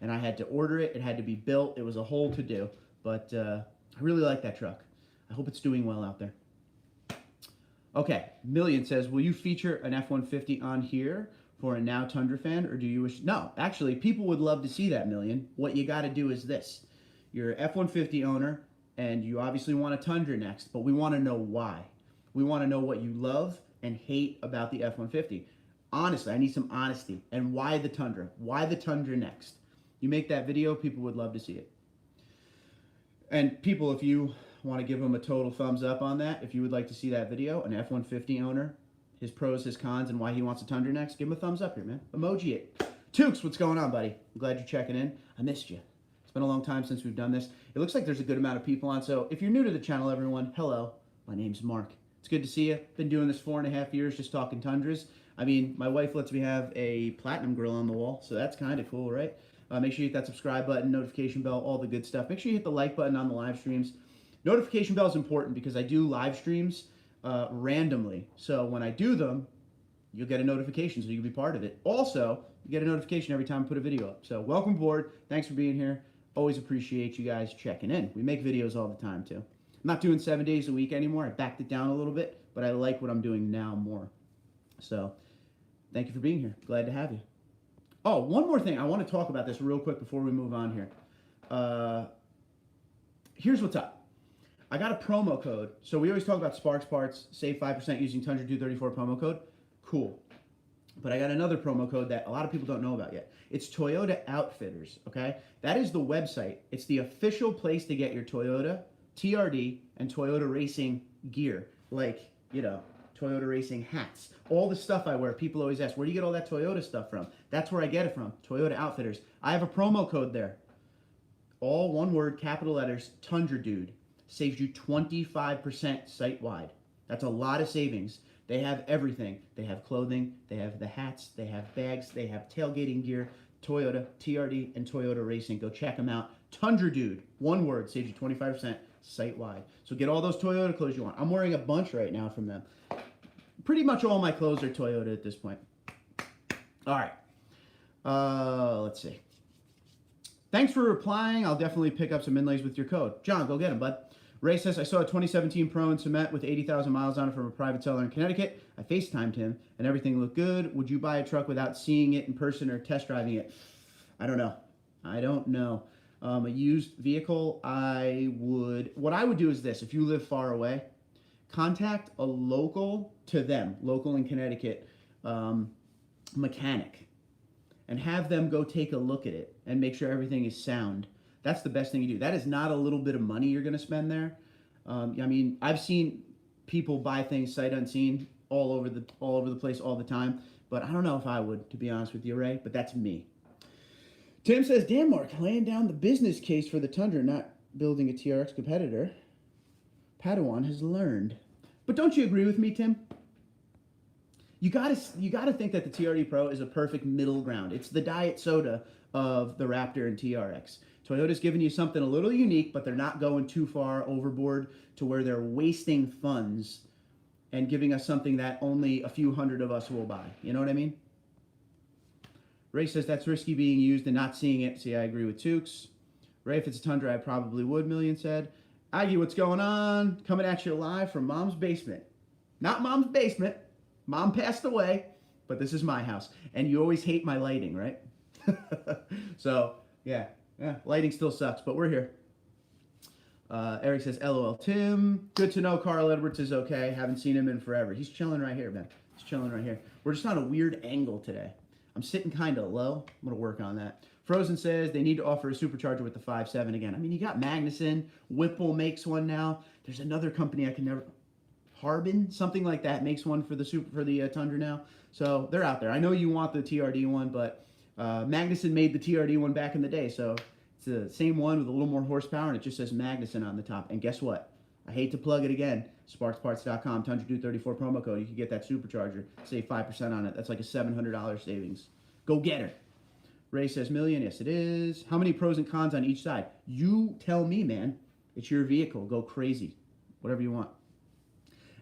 And I had to order it. It had to be built. It was a whole to-do. But I really like that truck. I hope it's doing well out there. Okay, Million says, will you feature an F-150 on here for a now Tundra fan, or do you wish? No, actually, people would love to see that, Million. What you got to do is this. You're an F-150 owner, and you obviously want a Tundra next, but we want to know why. We want to know what you love and hate about the F-150. Honestly, I need some honesty. And why the Tundra? Why the Tundra next? You make that video, people would love to see it. And people, if you want to give them a total thumbs up on that, if you would like to see that video, an F-150 owner, his pros, his cons, and why he wants a Tundra next, give him a thumbs up here, man. Emoji it. Tukes, what's going on, buddy? I'm glad you're checking in. I missed you. It's been a long time since we've done this. It looks like there's a good amount of people on, so if you're new to the channel, everyone, hello. My name's Mark. It's good to see you. Been doing this 4.5 years, just talking Tundras. I mean, my wife lets me have a platinum grill on the wall, so that's kind of cool, right? Make sure you hit that subscribe button, notification bell, all the good stuff. Make sure you hit the like button on the live streams. Notification bell is important because I do live streams randomly. So when I do them, you'll get a notification so you can be part of it. Also, you get a notification every time I put a video up. So welcome aboard. Thanks for being here. Always appreciate you guys checking in. We make videos all the time too. I'm not doing 7 days a week anymore. I backed it down a little bit, but I like what I'm doing now more. So thank you for being here. Glad to have you. Oh, one more thing. I want to talk about this real quick before we move on here. Here's what's up. I got a promo code. So we always talk about Sparks Parts, save 5% using TundraDude34 promo code. Cool. But I got another promo code that a lot of people don't know about yet. It's Toyota Outfitters, okay? That is the website. It's the official place to get your Toyota, TRD, and Toyota racing gear. Like, you know, Toyota racing hats. All the stuff I wear, people always ask, where do you get all that Toyota stuff from? That's where I get it from, Toyota Outfitters. I have a promo code there. All one word, capital letters, TundraDude. Saves you 25% site-wide. That's a lot of savings. They have everything. They have clothing, they have the hats, they have bags, they have tailgating gear, Toyota, TRD, and Toyota Racing. Go check them out. TundraDude, one word, saves you 25% site-wide. So get all those Toyota clothes you want. I'm wearing a bunch right now from them. Pretty much all my clothes are Toyota at this point. All right. Let's see. Thanks for replying. I'll definitely pick up some Inlaids with your code. John, go get them, bud. Ray says, I saw a 2017 Pro in cement with 80,000 miles on it from a private seller in Connecticut. I FaceTimed him, and everything looked good. Would you buy a truck without seeing it in person or test driving it? I don't know. I don't know. A used vehicle, what I would do is this. If you live far away, contact a local in Connecticut, mechanic, and have them go take a look at it and make sure everything is sound. That's the best thing you do. That is not a little bit of money you're going to spend there. I mean, I've seen people buy things sight unseen all over the place all the time, but I don't know if I would, to be honest with you, Ray, but that's me. Tim says, damn, Mark, laying down the business case for the Tundra, not building a TRX competitor. Padawan has learned. But don't you agree with me, Tim? You gotta think that the TRD Pro is a perfect middle ground. It's the diet soda of the Raptor and TRX. Toyota's giving you something a little unique, but they're not going too far overboard to where they're wasting funds and giving us something that only a few hundred of us will buy. You know what I mean? Ray says that's risky being used and not seeing it. See, I agree with Tukes. Ray, if it's a Tundra, I probably would, Million said. Aggie, what's going on? Coming at you live from Mom's basement. Not Mom's basement. Mom passed away, but this is my house. And you always hate my lighting, right? So, yeah, lighting still sucks, but we're here. Eric says, LOL, Tim. Good to know Carl Edwards is okay. Haven't seen him in forever. He's chilling right here, man. He's chilling right here. We're just on a weird angle today. I'm sitting kind of low. I'm going to work on that. Frozen says they need to offer a supercharger with the 5.7 again. I mean, you got Magnuson. Whipple makes one now. There's another company I can never... Harbin, something like that, makes one for the Tundra now. So they're out there. I know you want the TRD one, but Magnuson made the TRD one back in the day. So it's the same one with a little more horsepower, and it just says Magnuson on the top. And guess what? I hate to plug it again. SparksParts.com, TundraDude34 promo code. You can get that supercharger. Save 5% on it. That's like a $700 savings. Go get her. Ray says, Million. Yes, it is. How many pros and cons on each side? You tell me, man. It's your vehicle. Go crazy. Whatever you want.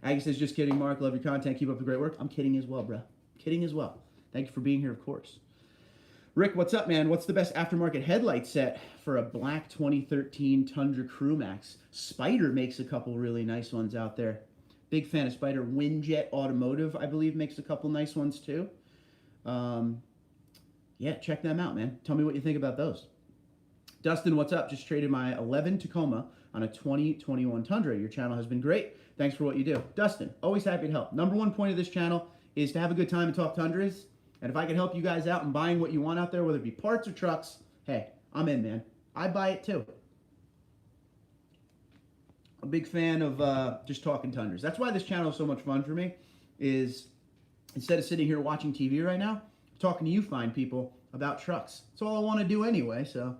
Aggie says, just kidding, Mark. Love your content. Keep up the great work. I'm kidding as well, bro. Kidding as well. Thank you for being here, of course. Rick, what's up, man? What's the best aftermarket headlight set for a black 2013 Tundra Crewmax? Spider makes a couple really nice ones out there. Big fan of Spider. Windjet Automotive, I believe, makes a couple nice ones, too. Yeah, check them out, man. Tell me what you think about those. Dustin, what's up? Just traded my 11 Tacoma on a 2021 Tundra. Your channel has been great. Thanks for what you do. Dustin, always happy to help. Number one point of this channel is to have a good time and talk Tundras. And if I can help you guys out in buying what you want out there, whether it be parts or trucks, hey, I'm in, man. I buy it too. A big fan of just talking Tundras. That's why this channel is so much fun for me, is instead of sitting here watching TV right now, talking to you fine people about trucks. That's all I want to do anyway, so...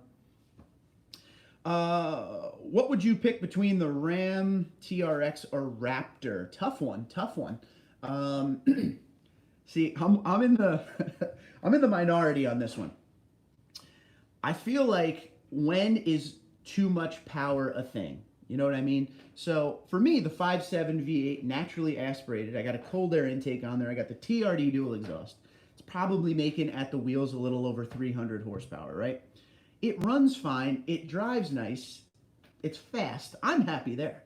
what would you pick between the Ram, TRX, or Raptor? Tough one, tough one. See, I'm in the I'm in the minority on this one. I feel like when is too much power a thing? You know what I mean? So for me, the 5.7 V8 naturally aspirated. I got a cold air intake on there. I got the TRD dual exhaust. It's probably making at the wheels a little over 300 horsepower, right? It runs fine. It drives nice. It's fast. I'm happy there.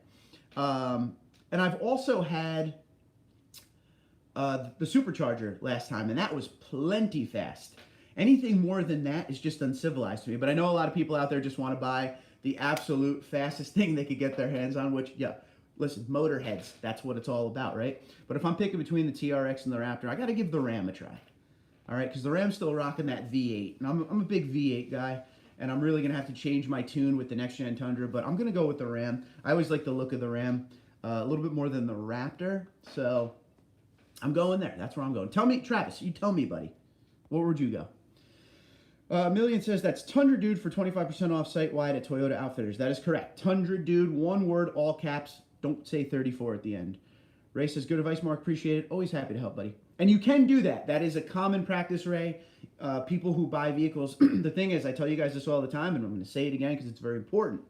And I've also had the supercharger last time, and that was plenty fast. Anything more than that is just uncivilized to me. But I know a lot of people out there just want to buy the absolute fastest thing they could get their hands on, which, yeah, listen, motorheads, that's what it's all about, right? But if I'm picking between the TRX and the Raptor, I got to give the Ram a try. All right, because the Ram's still rocking that V8. And I'm a big V8 guy, and I'm really going to have to change my tune with the next-gen Tundra, but I'm going to go with the Ram. I always like the look of the Ram a little bit more than the Raptor, so I'm going there. That's where I'm going. Tell me, Travis, you tell me, buddy. Where would you go? Million says that's TundraDude for 25% off site-wide at Toyota Outfitters. That is correct. TundraDude, one word, all caps. Don't say 34 at the end. Ray says, good advice, Mark. Appreciate it. Always happy to help, buddy. And you can do that. That is a common practice, Ray. People who buy vehicles, the thing is, I tell you guys this all the time, and I'm going to say it again because it's very important.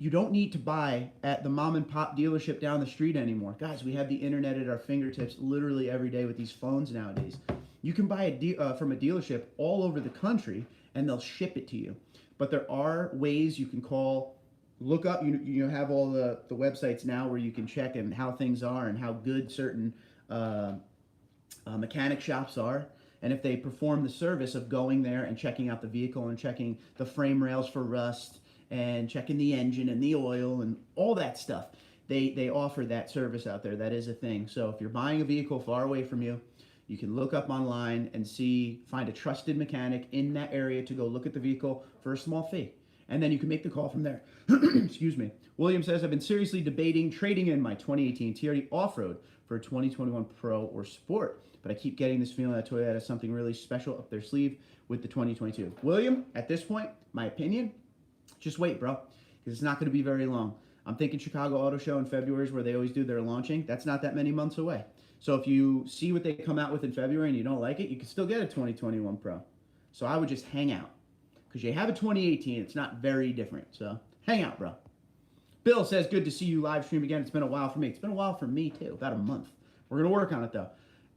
You don't need to buy at the mom and pop dealership down the street anymore. Guys, we have the internet at our fingertips literally every day with these phones nowadays. You can buy from a dealership all over the country, and they'll ship it to you. But there are ways you can call, look up, you have all the websites now where you can check and how things are and how good certain mechanic shops are. And if they perform the service of going there and checking out the vehicle and checking the frame rails for rust and checking the engine and the oil and all that stuff, they offer that service out there. That is a thing. So if you're buying a vehicle far away from you, you can look up online and find a trusted mechanic in that area to go look at the vehicle for a small fee. And then you can make the call from there. Excuse me. William says, I've been seriously debating trading in my 2018 TRD Off-Road for a 2021 Pro or Sport, but I keep getting this feeling that Toyota has something really special up their sleeve with the 2022. William, at this point, my opinion, just wait, bro, because it's not going to be very long. I'm thinking Chicago Auto Show in February is where they always do their launching. That's not that many months away. So if you see what they come out with in February and you don't like it, you can still get a 2021 Pro. So I would just hang out. Because you have a 2018, it's not very different. So hang out, bro. Bill says, good to see you live stream again. It's been a while for me. It's been a while for me, too. About a month. We're going to work on it, though.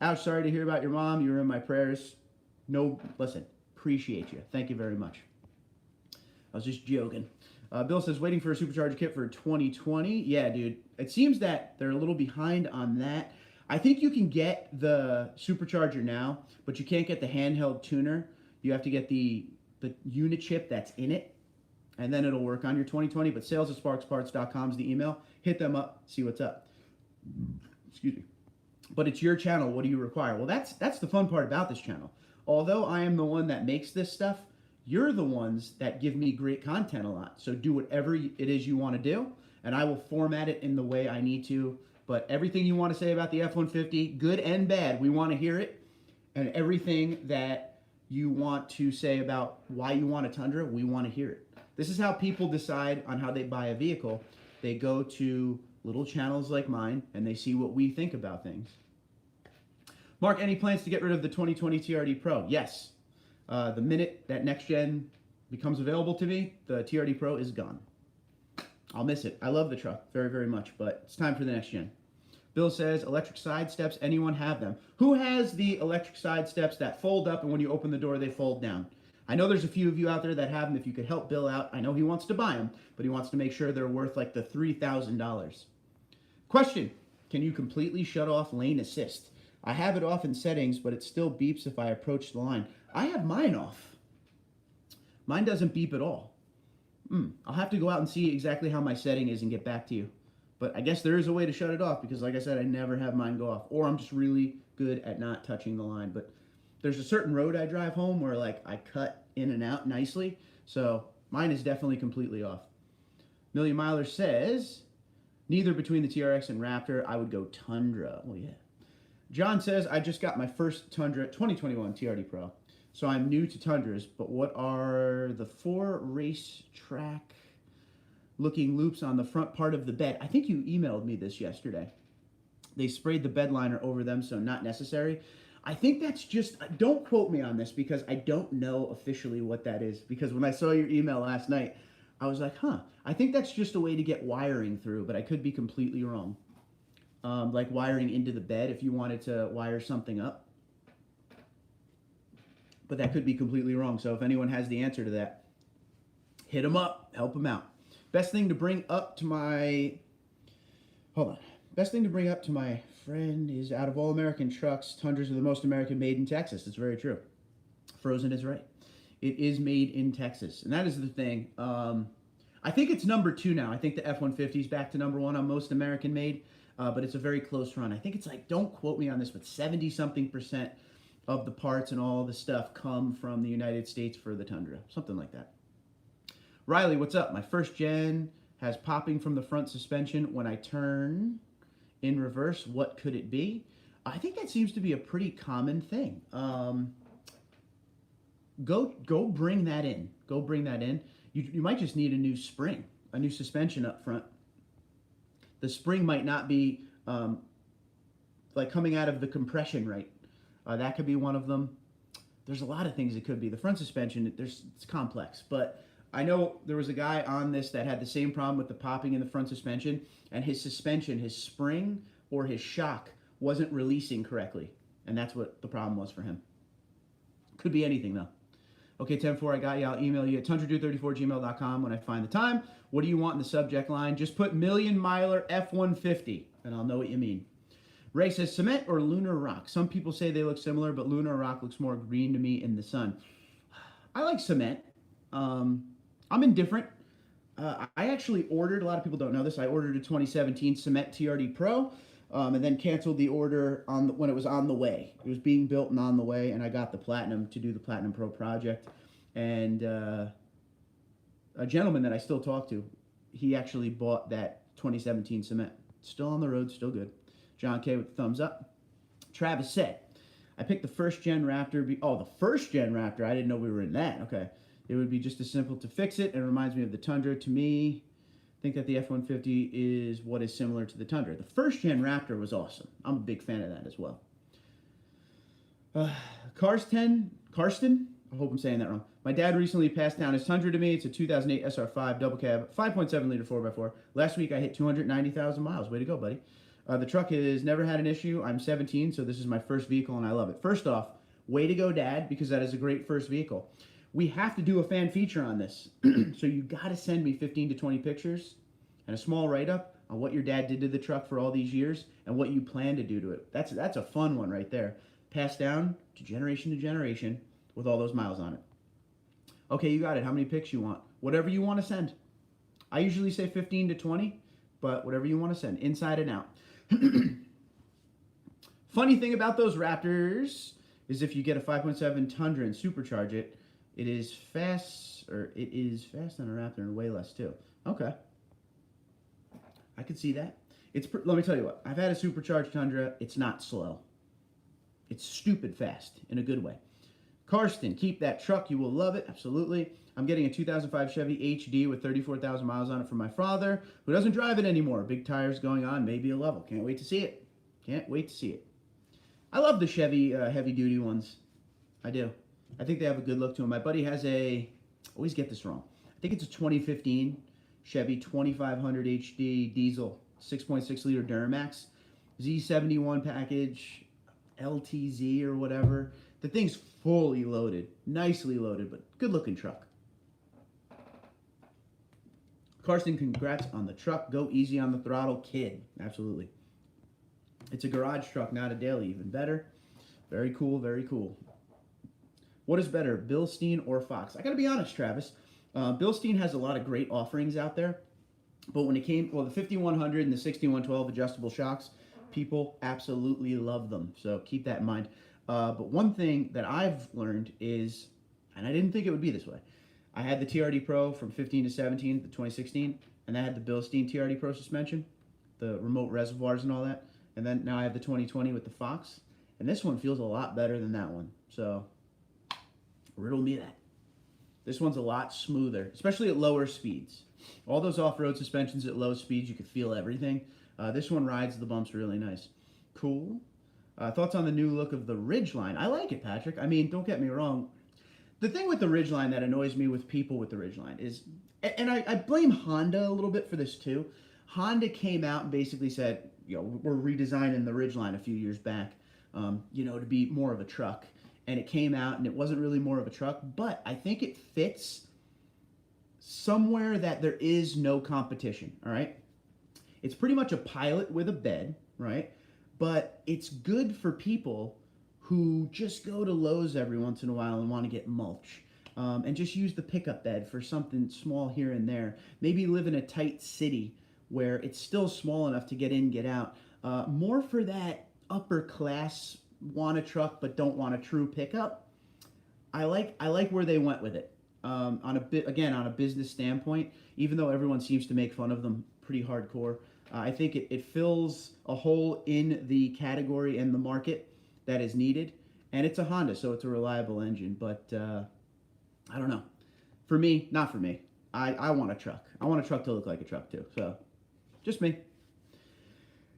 Ouch, sorry to hear about your mom. You were in my prayers. No, listen, appreciate you. Thank you very much. I was just joking. Bill says, waiting for a supercharger kit for 2020. Yeah, dude. It seems that they're a little behind on that. I think you can get the supercharger now, but you can't get the handheld tuner. You have to get the unit chip that's in it, and then it'll work on your 2020. But sales@sparksparts.com is the email. Hit them up, see what's up. Excuse me. But it's your channel. What do you require? Well, that's the fun part about this channel. Although I am the one that makes this stuff, you're the ones that give me great content a lot. So do whatever it is you want to do, and I will format it in the way I need to. But everything you want to say about the F-150, good and bad, we want to hear it. And everything that you want to say about why you want a Tundra, we want to hear it. This is how people decide on how they buy a vehicle. They go to little channels like mine, and they see what we think about things. Mark, any plans to get rid of the 2020 TRD Pro? Yes. The minute that next gen becomes available to me, the TRD Pro is gone. I'll miss it. I love the truck very, very much, but it's time for the next gen. Bill says, electric side steps, anyone have them? Who has the electric side steps that fold up and when you open the door, they fold down? I know there's a few of you out there that have them. If you could help Bill out, I know he wants to buy them, but he wants to make sure they're worth like the $3,000. Question, can you completely shut off lane assist? I have it off in settings, but it still beeps if I approach the line. I have mine off. Mine doesn't beep at all. I'll have to go out and see exactly how my setting is and get back to you. But I guess there is a way to shut it off because, like I said, I never have mine go off. Or I'm just really good at not touching the line. But there's a certain road I drive home where, like, I cut in and out nicely. So mine is definitely completely off. Million Miler says, neither between the TRX and Raptor. I would go Tundra. Oh, yeah. John says, I just got my first Tundra 2021 TRD Pro. So I'm new to Tundras, but what are the 4 racetrack looking loops on the front part of the bed? I think you emailed me this yesterday. They sprayed the bed liner over them, so not necessary. I think that's just, don't quote me on this because I don't know officially what that is. Because when I saw your email last night, I was like, I think that's just a way to get wiring through, but I could be completely wrong. Like wiring into the bed if you wanted to wire something up. But that could be completely wrong. So if anyone has the answer to that, hit them up, help them out. Best thing to bring up to my, hold on. Best thing to bring up to my friend is out of all American trucks, Tundras are the most American made in Texas. It's very true. Frozen is right. It is made in Texas. And that is the thing. I think it's number 2 now. I think the F-150 is back to number 1 on most American made. But it's a very close run. I think it's like, don't quote me on this, but 70-something% of the parts and all the stuff come from the United States for the Tundra. Something like that. Riley, what's up? My first gen has popping from the front suspension when I turn in reverse. What could it be? I think that seems to be a pretty common thing. Go bring that in. Go bring that in. You might just need a new spring, a new suspension up front. The spring might not be like coming out of the compression right. That could be one of them. There's a lot of things it could be. The front suspension, it's complex, but I know there was a guy on this that had the same problem with the popping in the front suspension, and his suspension, his spring or his shock wasn't releasing correctly, and that's what the problem was for him. Could be anything though. Okay, 10-4, I got you. I'll email you at TundraDude34@gmail.com when I find the time. What do you want in the subject line? Just put Million Miler F-150, and I'll know what you mean. Ray says, cement or lunar rock? Some people say they look similar, but lunar rock looks more green to me in the sun. I like cement. I'm indifferent. I actually ordered, a lot of people don't know this, I ordered a 2017 Cement TRD Pro, and then canceled the order when it was on the way. It was being built and on the way, and I got the Platinum to do the Platinum Pro project. And a gentleman that I still talk to, he actually bought that 2017 Cement. Still on the road, still good. John K with the thumbs up. Travis said, I picked the first gen Raptor. Oh, the first gen Raptor. I didn't know we were in that. Okay. It would be just as simple to fix it. It reminds me of the Tundra. To me, I think that the F-150 is what is similar to the Tundra. The first gen Raptor was awesome. I'm a big fan of that as well. Karsten, I hope I'm saying that wrong. My dad recently passed down his Tundra to me. It's a 2008 SR5 double cab, 5.7 liter 4x4. Last week I hit 290,000 miles. Way to go, buddy. The truck has never had an issue. I'm 17, so this is my first vehicle and I love it. First off, way to go, Dad, because that is a great first vehicle. We have to do a fan feature on this. So you got to send me 15 to 20 pictures and a small write-up on what your dad did to the truck for all these years and what you plan to do to it. That's a fun one right there. Passed down to generation with all those miles on it. Okay, you got it. How many pics you want? Whatever you want to send. I usually say 15 to 20, but whatever you want to send, inside and out. Funny thing about those Raptors is if you get a 5.7 Tundra and supercharge it, it is fast on a Raptor and way less too. Okay. I could see that. Let me tell you what. I've had a supercharged Tundra. It's not slow. It's stupid fast in a good way. Karsten, keep that truck. You will love it. Absolutely. I'm getting a 2005 Chevy HD with 34,000 miles on it from my father, who doesn't drive it anymore. Big tires going on, maybe a level. Can't wait to see it. Can't wait to see it. I love the Chevy heavy-duty ones. I do. I think they have a good look to them. My buddy has I always get this wrong. I think it's a 2015 Chevy 2500 HD diesel, 6.6 liter Duramax, Z71 package, LTZ or whatever. The thing's fully loaded, nicely loaded, but good looking truck. Karsten, congrats on the truck. Go easy on the throttle, kid. Absolutely. It's a garage truck, not a daily. Even better. Very cool, very cool. What is better, Bilstein or Fox? I gotta be honest, Travis. Bilstein has a lot of great offerings out there, but when it came, well, the 5100 and the 6112 adjustable shocks, people absolutely love them. So keep that in mind. But one thing that I've learned is, and I didn't think it would be this way, I had the TRD Pro from 15 to 17, the 2016, and I had the Bilstein TRD Pro suspension, the remote reservoirs and all that, and then now I have the 2020 with the Fox, and this one feels a lot better than that one. So riddle me that. This one's a lot smoother, especially at lower speeds. All those off-road suspensions at low speeds, you can feel everything. This one rides the bumps really nice. Cool. Thoughts on the new look of the Ridgeline? I like it, Patrick. I mean, don't get me wrong. The thing with the Ridgeline that annoys me with people with the Ridgeline is, and I blame Honda a little bit for this too. Honda came out and basically said, you know, we're redesigning the Ridgeline a few years back, you know, to be more of a truck. And it came out and it wasn't really more of a truck, but I think it fits somewhere that there is no competition, all right? It's pretty much a Pilot with a bed, right? But it's good for people who just go to Lowe's every once in a while and want to get mulch. And just use the pickup bed for something small here and there. Maybe live in a tight city where it's still small enough to get in, get out. More for that upper class, want a truck but don't want a true pickup. I like where they went with it. On a business standpoint, even though everyone seems to make fun of them pretty hardcore, I think it fills a hole in the category and the market that is needed. And it's a Honda, so it's a reliable engine. But I don't know. For me, not for me. I want a truck. I want a truck to look like a truck too. So, just me.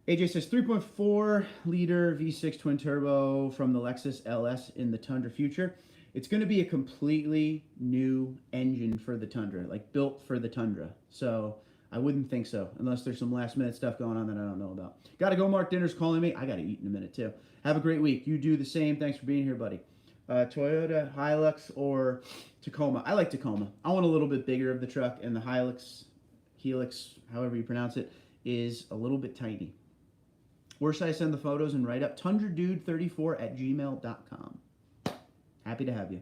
AJ says 3.4 liter V6 twin turbo from the Lexus LS in the Tundra future. It's going to be a completely new engine for the Tundra, like built for the Tundra. So I wouldn't think so, unless there's some last minute stuff going on that I don't know about. Gotta go, Mark. Dinner's calling me. I gotta eat in a minute too. Have a great week. You do the same. Thanks for being here, buddy. Toyota, Hilux, or Tacoma. I like Tacoma. I want a little bit bigger of the truck, and the Helix, however you pronounce it, is a little bit tiny. Where should I send the photos and write up? TundraDude34@gmail.com. Happy to have you.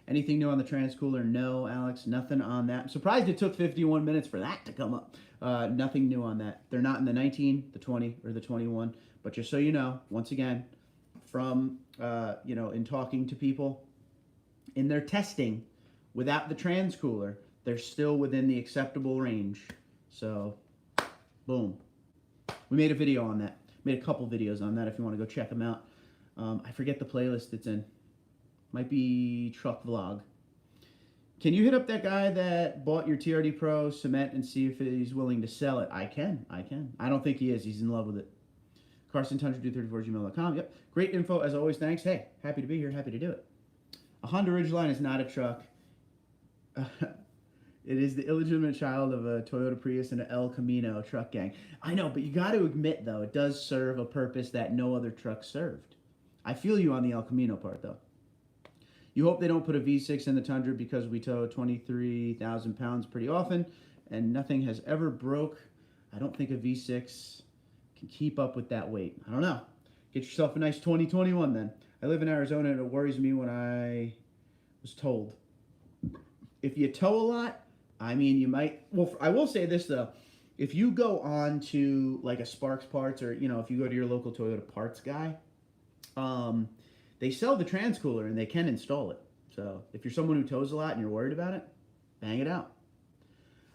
Anything new on the transcooler? No, Alex, nothing on that. I'm surprised it took 51 minutes for that to come up. Nothing new on that. They're not in the 19, the 20, or the 21. But just so you know, once again, from, in talking to people, in their testing, without the transcooler, they're still within the acceptable range. So, boom. We made a video on that. Made a couple videos on that if you want to go check them out. I forget the playlist it's in. Might be Truck Vlog. Can you hit up that guy that bought your TRD Pro cement and see if he's willing to sell it? I can. I don't think he is. He's in love with it. Carson, TundraDude34@gmail.com. Yep. Great info as always. Thanks. Hey, happy to be here. Happy to do it. A Honda Ridgeline is not a truck. It is the illegitimate child of a Toyota Prius and an El Camino truck gang. I know, but you got to admit, though, it does serve a purpose that no other truck served. I feel you on the El Camino part, though. You hope they don't put a V6 in the Tundra because we tow 23,000 pounds pretty often, and nothing has ever broke. I don't think a V6 can keep up with that weight. I don't know. Get yourself a nice 2021 then. I live in Arizona, and it worries me when I was told. If you tow a lot, I mean, you might... Well, I will say this, though. If you go on to, like, a Sparks Parts or, if you go to your local Toyota parts guy, they sell the transcooler and they can install it. So if you're someone who tows a lot and you're worried about it, bang it out.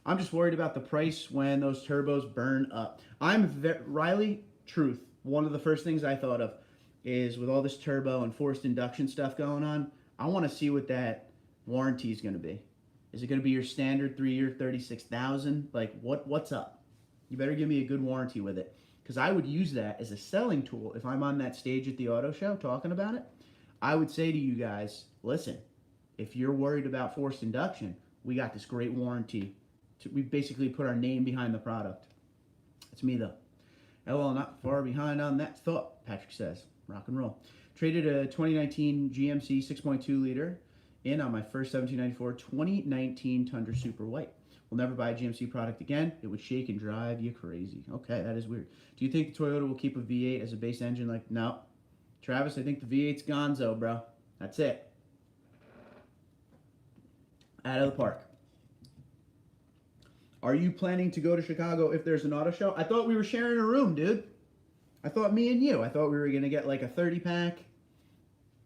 I'm just worried about the price when those turbos burn up. Riley, truth, one of the first things I thought of is with all this turbo and forced induction stuff going on, I want to see what that warranty is going to be. Is it going to be your standard 3-year 36,000? Like, what's up? You better give me a good warranty with it. Because I would use that as a selling tool if I'm on that stage at the auto show talking about it. I would say to you guys, listen, if you're worried about forced induction, we got this great warranty. We basically put our name behind the product. That's me, though. LOL, not far behind on that thought, Patrick says. Rock and roll. Traded a 2019 GMC 6.2 liter in on my first 1794 2019 Tundra Super White. Will never buy a GMC product again. It would shake and drive you crazy. Okay, that is weird. Do you think the Toyota will keep a V8 as a base engine? Like, no. Travis, I think the V8's gonzo, bro. That's it. Out of the park. Are you planning to go to Chicago if there's an auto show? I thought we were sharing a room, dude. I thought me and you. I thought we were going to get like a 30-pack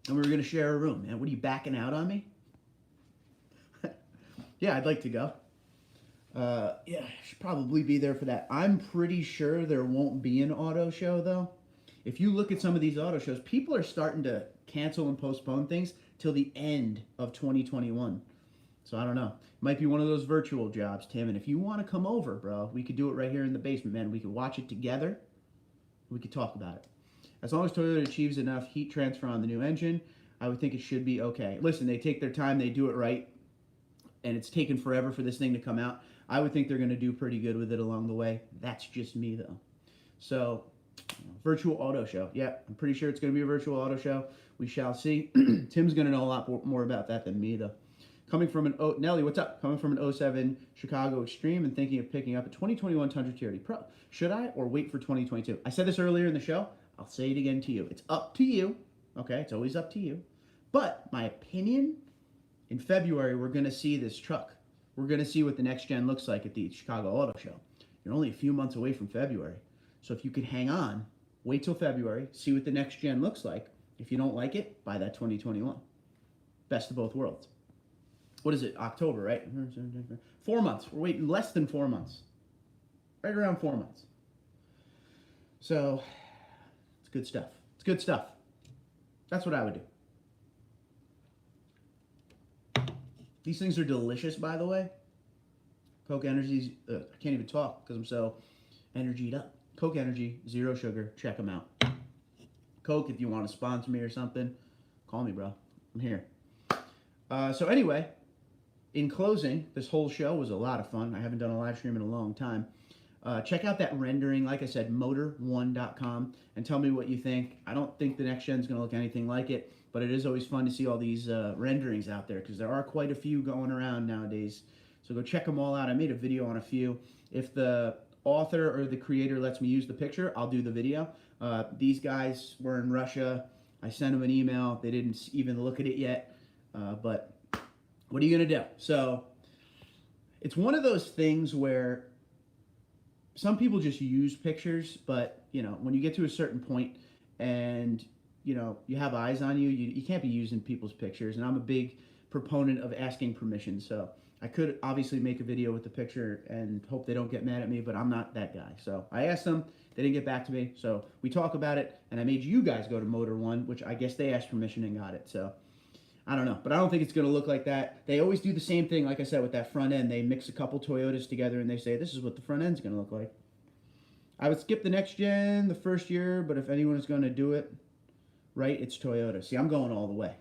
and we were going to share a room. Man, what are you backing out on me? Yeah, I'd like to go. Yeah, I should probably be there for that. I'm pretty sure there won't be an auto show, though. If you look at some of these auto shows, people are starting to cancel and postpone things till the end of 2021. So I don't know. Might be one of those virtual jobs, Tim. And if you want to come over, bro, we could do it right here in the basement, man. We could watch it together. We could talk about it. As long as Toyota achieves enough heat transfer on the new engine, I would think it should be okay. Listen, they take their time. They do it right. And it's taken forever for this thing to come out. I would think they're going to do pretty good with it along the way. That's just me, though. So, virtual auto show. Yeah, I'm pretty sure it's going to be a virtual auto show. We shall see. Tim's going to know a lot more about that than me, though. Coming from Nelly, what's up? Coming from an '07 Chicago Extreme and thinking of picking up a 2021 Tundra TRD Pro. Should I or wait for 2022? I said this earlier in the show. I'll say it again to you. It's up to you. Okay, it's always up to you. But my opinion, in February, we're going to see this truck. We're going to see what the next gen looks like at the Chicago Auto Show. You're only a few months away from February. So if you could hang on, wait till February, see what the next gen looks like. If you don't like it, buy that 2021. Best of both worlds. What is it? October, right? 4 months. We're waiting less than 4 months. Right around 4 months. So, it's good stuff. It's good stuff. That's what I would do. These things are delicious, by the way. Coke Energy's, I can't even talk because I'm so energied up. Coke Energy, 0 sugar. Check them out. Coke, if you want to sponsor me or something, call me, bro. I'm here. So anyway, in closing, this whole show was a lot of fun. I haven't done a live stream in a long time. Check out that rendering, like I said, motor1.com, and tell me what you think. I don't think the next gen is going to look anything like it, but it is always fun to see all these renderings out there because there are quite a few going around nowadays. So go check them all out. I made a video on a few. If the author or the creator lets me use the picture, I'll do the video. These guys were in Russia. I sent them an email. They didn't even look at it yet. But what are you going to do? So it's one of those things where some people just use pictures, but, you know, when you get to a certain point and, you know, you have eyes on you, you can't be using people's pictures. And I'm a big proponent of asking permission. So I could obviously make a video with the picture and hope they don't get mad at me, but I'm not that guy. So I asked them. They didn't get back to me. So we talk about it, and I made you guys go to Motor One, which I guess they asked permission and got it. So I don't know, but I don't think it's going to look like that. They always do the same thing, like I said, with that front end. They mix a couple Toyotas together, and they say, this is what the front end's going to look like. I would skip the next gen the first year, but if anyone is going to do it right, it's Toyota. See, I'm going all the way.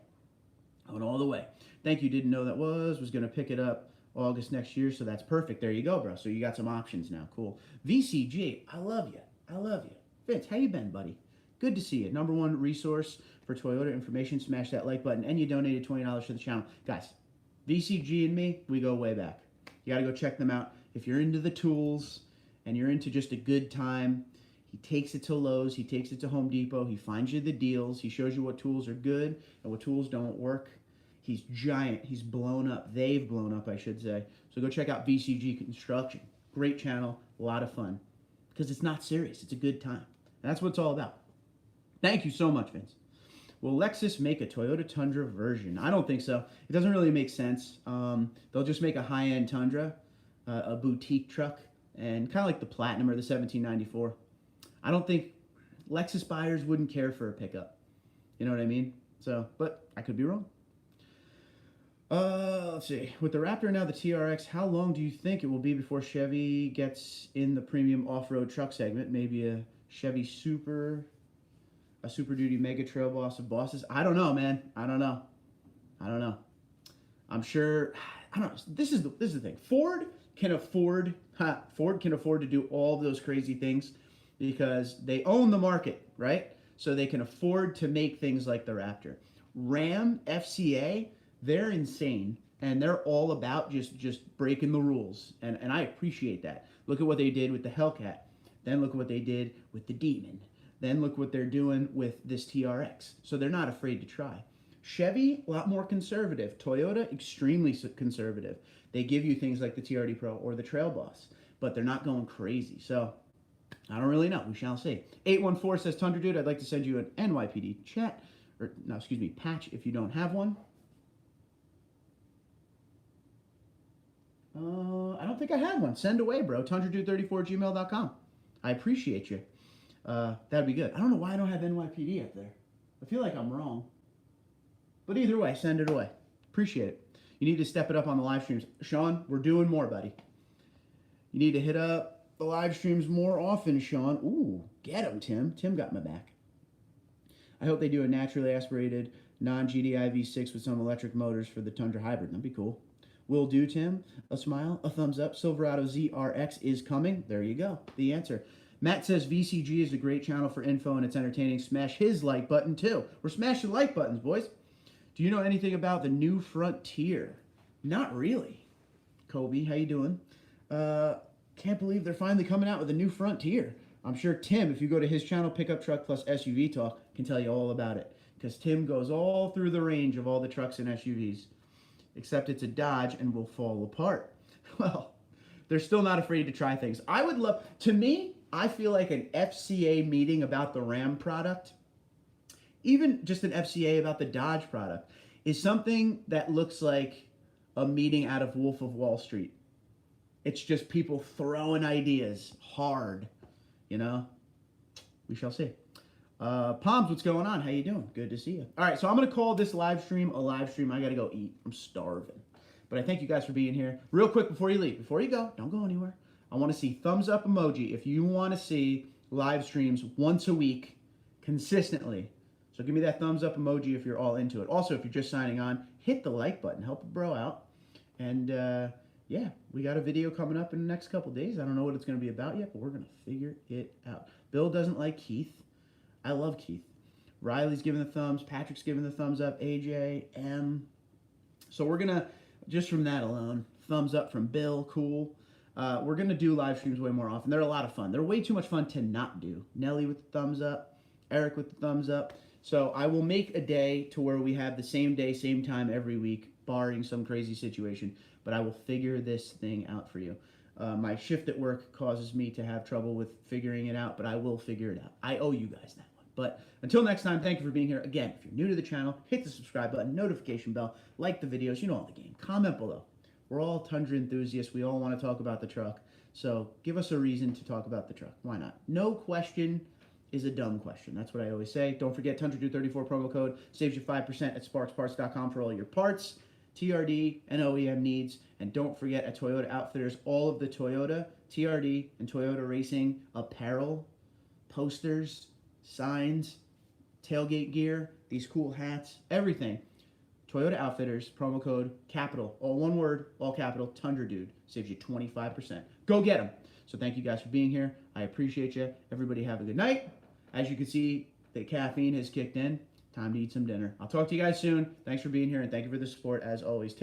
Going all the way. Thank you, didn't know that was going to pick it up August next year, so that's perfect. There you go, bro. So you got some options now. Cool. VCG, I love you. I love you. Vince, how you been, buddy? Good to see you. #1 resource for Toyota information. Smash that like button. And you donated $20 to the channel. Guys, VCG and me, we go way back. You got to go check them out. If you're into the tools and you're into just a good time, he takes it to Lowe's. He takes it to Home Depot. He finds you the deals. He shows you what tools are good and what tools don't work. He's giant. He's blown up. They've blown up, I should say. So go check out VCG Construction. Great channel. A lot of fun. Because it's not serious. It's a good time. And that's what it's all about. Thank you so much, Vince. Will Lexus make a Toyota Tundra version? I don't think so. It doesn't really make sense. They'll just make a high-end Tundra, a boutique truck, and kind of like the Platinum or the 1794. I don't think Lexus buyers wouldn't care for a pickup. You know what I mean? So, but I could be wrong. Let's see. With the Raptor now, the TRX, how long do you think it will be before Chevy gets in the premium off-road truck segment? Maybe a Chevy Super Duty Mega Trail Boss of bosses? I don't know, man. I don't know. I'm sure. I don't know. This is the thing. Ford can afford to do all of those crazy things because they own the market, right? So they can afford to make things like the Raptor. Ram, FCA, they're insane, and they're all about just breaking the rules, and I appreciate that. Look at what they did with the Hellcat. Then look at what they did with the Demon. Then look what they're doing with this TRX. So they're not afraid to try. Chevy, a lot more conservative. Toyota, extremely conservative. They give you things like the TRD Pro or the Trail Boss, but they're not going crazy. So I don't really know. We shall see. 814 says, Tundra Dude, I'd like to send you an NYPD patch if you don't have one. I don't think I have one. Send away, bro. TundraDude34@gmail.com. I appreciate you. That'd be good. I don't know why I don't have NYPD up there. I feel like I'm wrong. But either way, send it away. Appreciate it. You need to step it up on the live streams. Sean, we're doing more, buddy. You need to hit up the live streams more often, Sean. Ooh, get him, Tim. Tim got my back. I hope they do a naturally aspirated non-GDI V6 with some electric motors for the Tundra Hybrid. That'd be cool. Will do, Tim. A smile, a thumbs up. Silverado ZRX is coming. There you go. The answer. Matt says VCG is a great channel for info and it's entertaining. Smash his like button too. We're smashing like buttons, boys. Do you know anything about the new Frontier? Not really. Kobe, how you doing? Can't believe they're finally coming out with a new Frontier. I'm sure Tim, if you go to his channel, Pickup Truck Plus SUV Talk, can tell you all about it. Because Tim goes all through the range of all the trucks and SUVs. Except it's a Dodge and will fall apart. Well, they're still not afraid to try things. I would love, to me, I feel like an FCA meeting about the Ram product, even just an FCA about the Dodge product, is something that looks like a meeting out of Wolf of Wall Street. It's just people throwing ideas hard, you know? We shall see. Palms, what's going on? How you doing? Good to see you. All right, so I'm going to call this live stream a live stream. I got to go eat. I'm starving. But I thank you guys for being here. Real quick before you leave, before you go, don't go anywhere. I want to see thumbs up emoji if you want to see live streams once a week consistently. So give me that thumbs up emoji if you're all into it. Also, if you're just signing on, hit the like button. Help a bro out. And yeah, we got a video coming up in the next couple days. I don't know what it's going to be about yet, but we're going to figure it out. Bill doesn't like Keith. I love Keith. Riley's giving the thumbs. Patrick's giving the thumbs up. AJ, M. So we're going to, just from that alone, thumbs up from Bill. Cool. We're going to do live streams way more often. They're a lot of fun. They're way too much fun to not do. Nelly with the thumbs up. Eric with the thumbs up. So I will make a day to where we have the same day, same time every week, barring some crazy situation. But I will figure this thing out for you. My shift at work causes me to have trouble with figuring it out, but I will figure it out. I owe you guys that one. But until next time, thank you for being here. Again, if you're new to the channel, hit the subscribe button, notification bell, like the videos, you know all the game. Comment below. We're all Tundra enthusiasts. We all want to talk about the truck. So give us a reason to talk about the truck. Why not? No question is a dumb question. That's what I always say. Don't forget TundraDude34 promo code saves you 5% at sparksparts.com for all your parts, TRD, and OEM needs. And don't forget at Toyota Outfitters, all of the Toyota, TRD, and Toyota Racing apparel, posters, signs, tailgate gear, these cool hats, everything. Toyota Outfitters, promo code capital, all one word, all capital, TundraDude, saves you 25%. Go get them. So thank you guys for being here. I appreciate you. Everybody have a good night. As you can see, the caffeine has kicked in. Time to eat some dinner. I'll talk to you guys soon. Thanks for being here, and thank you for the support as always.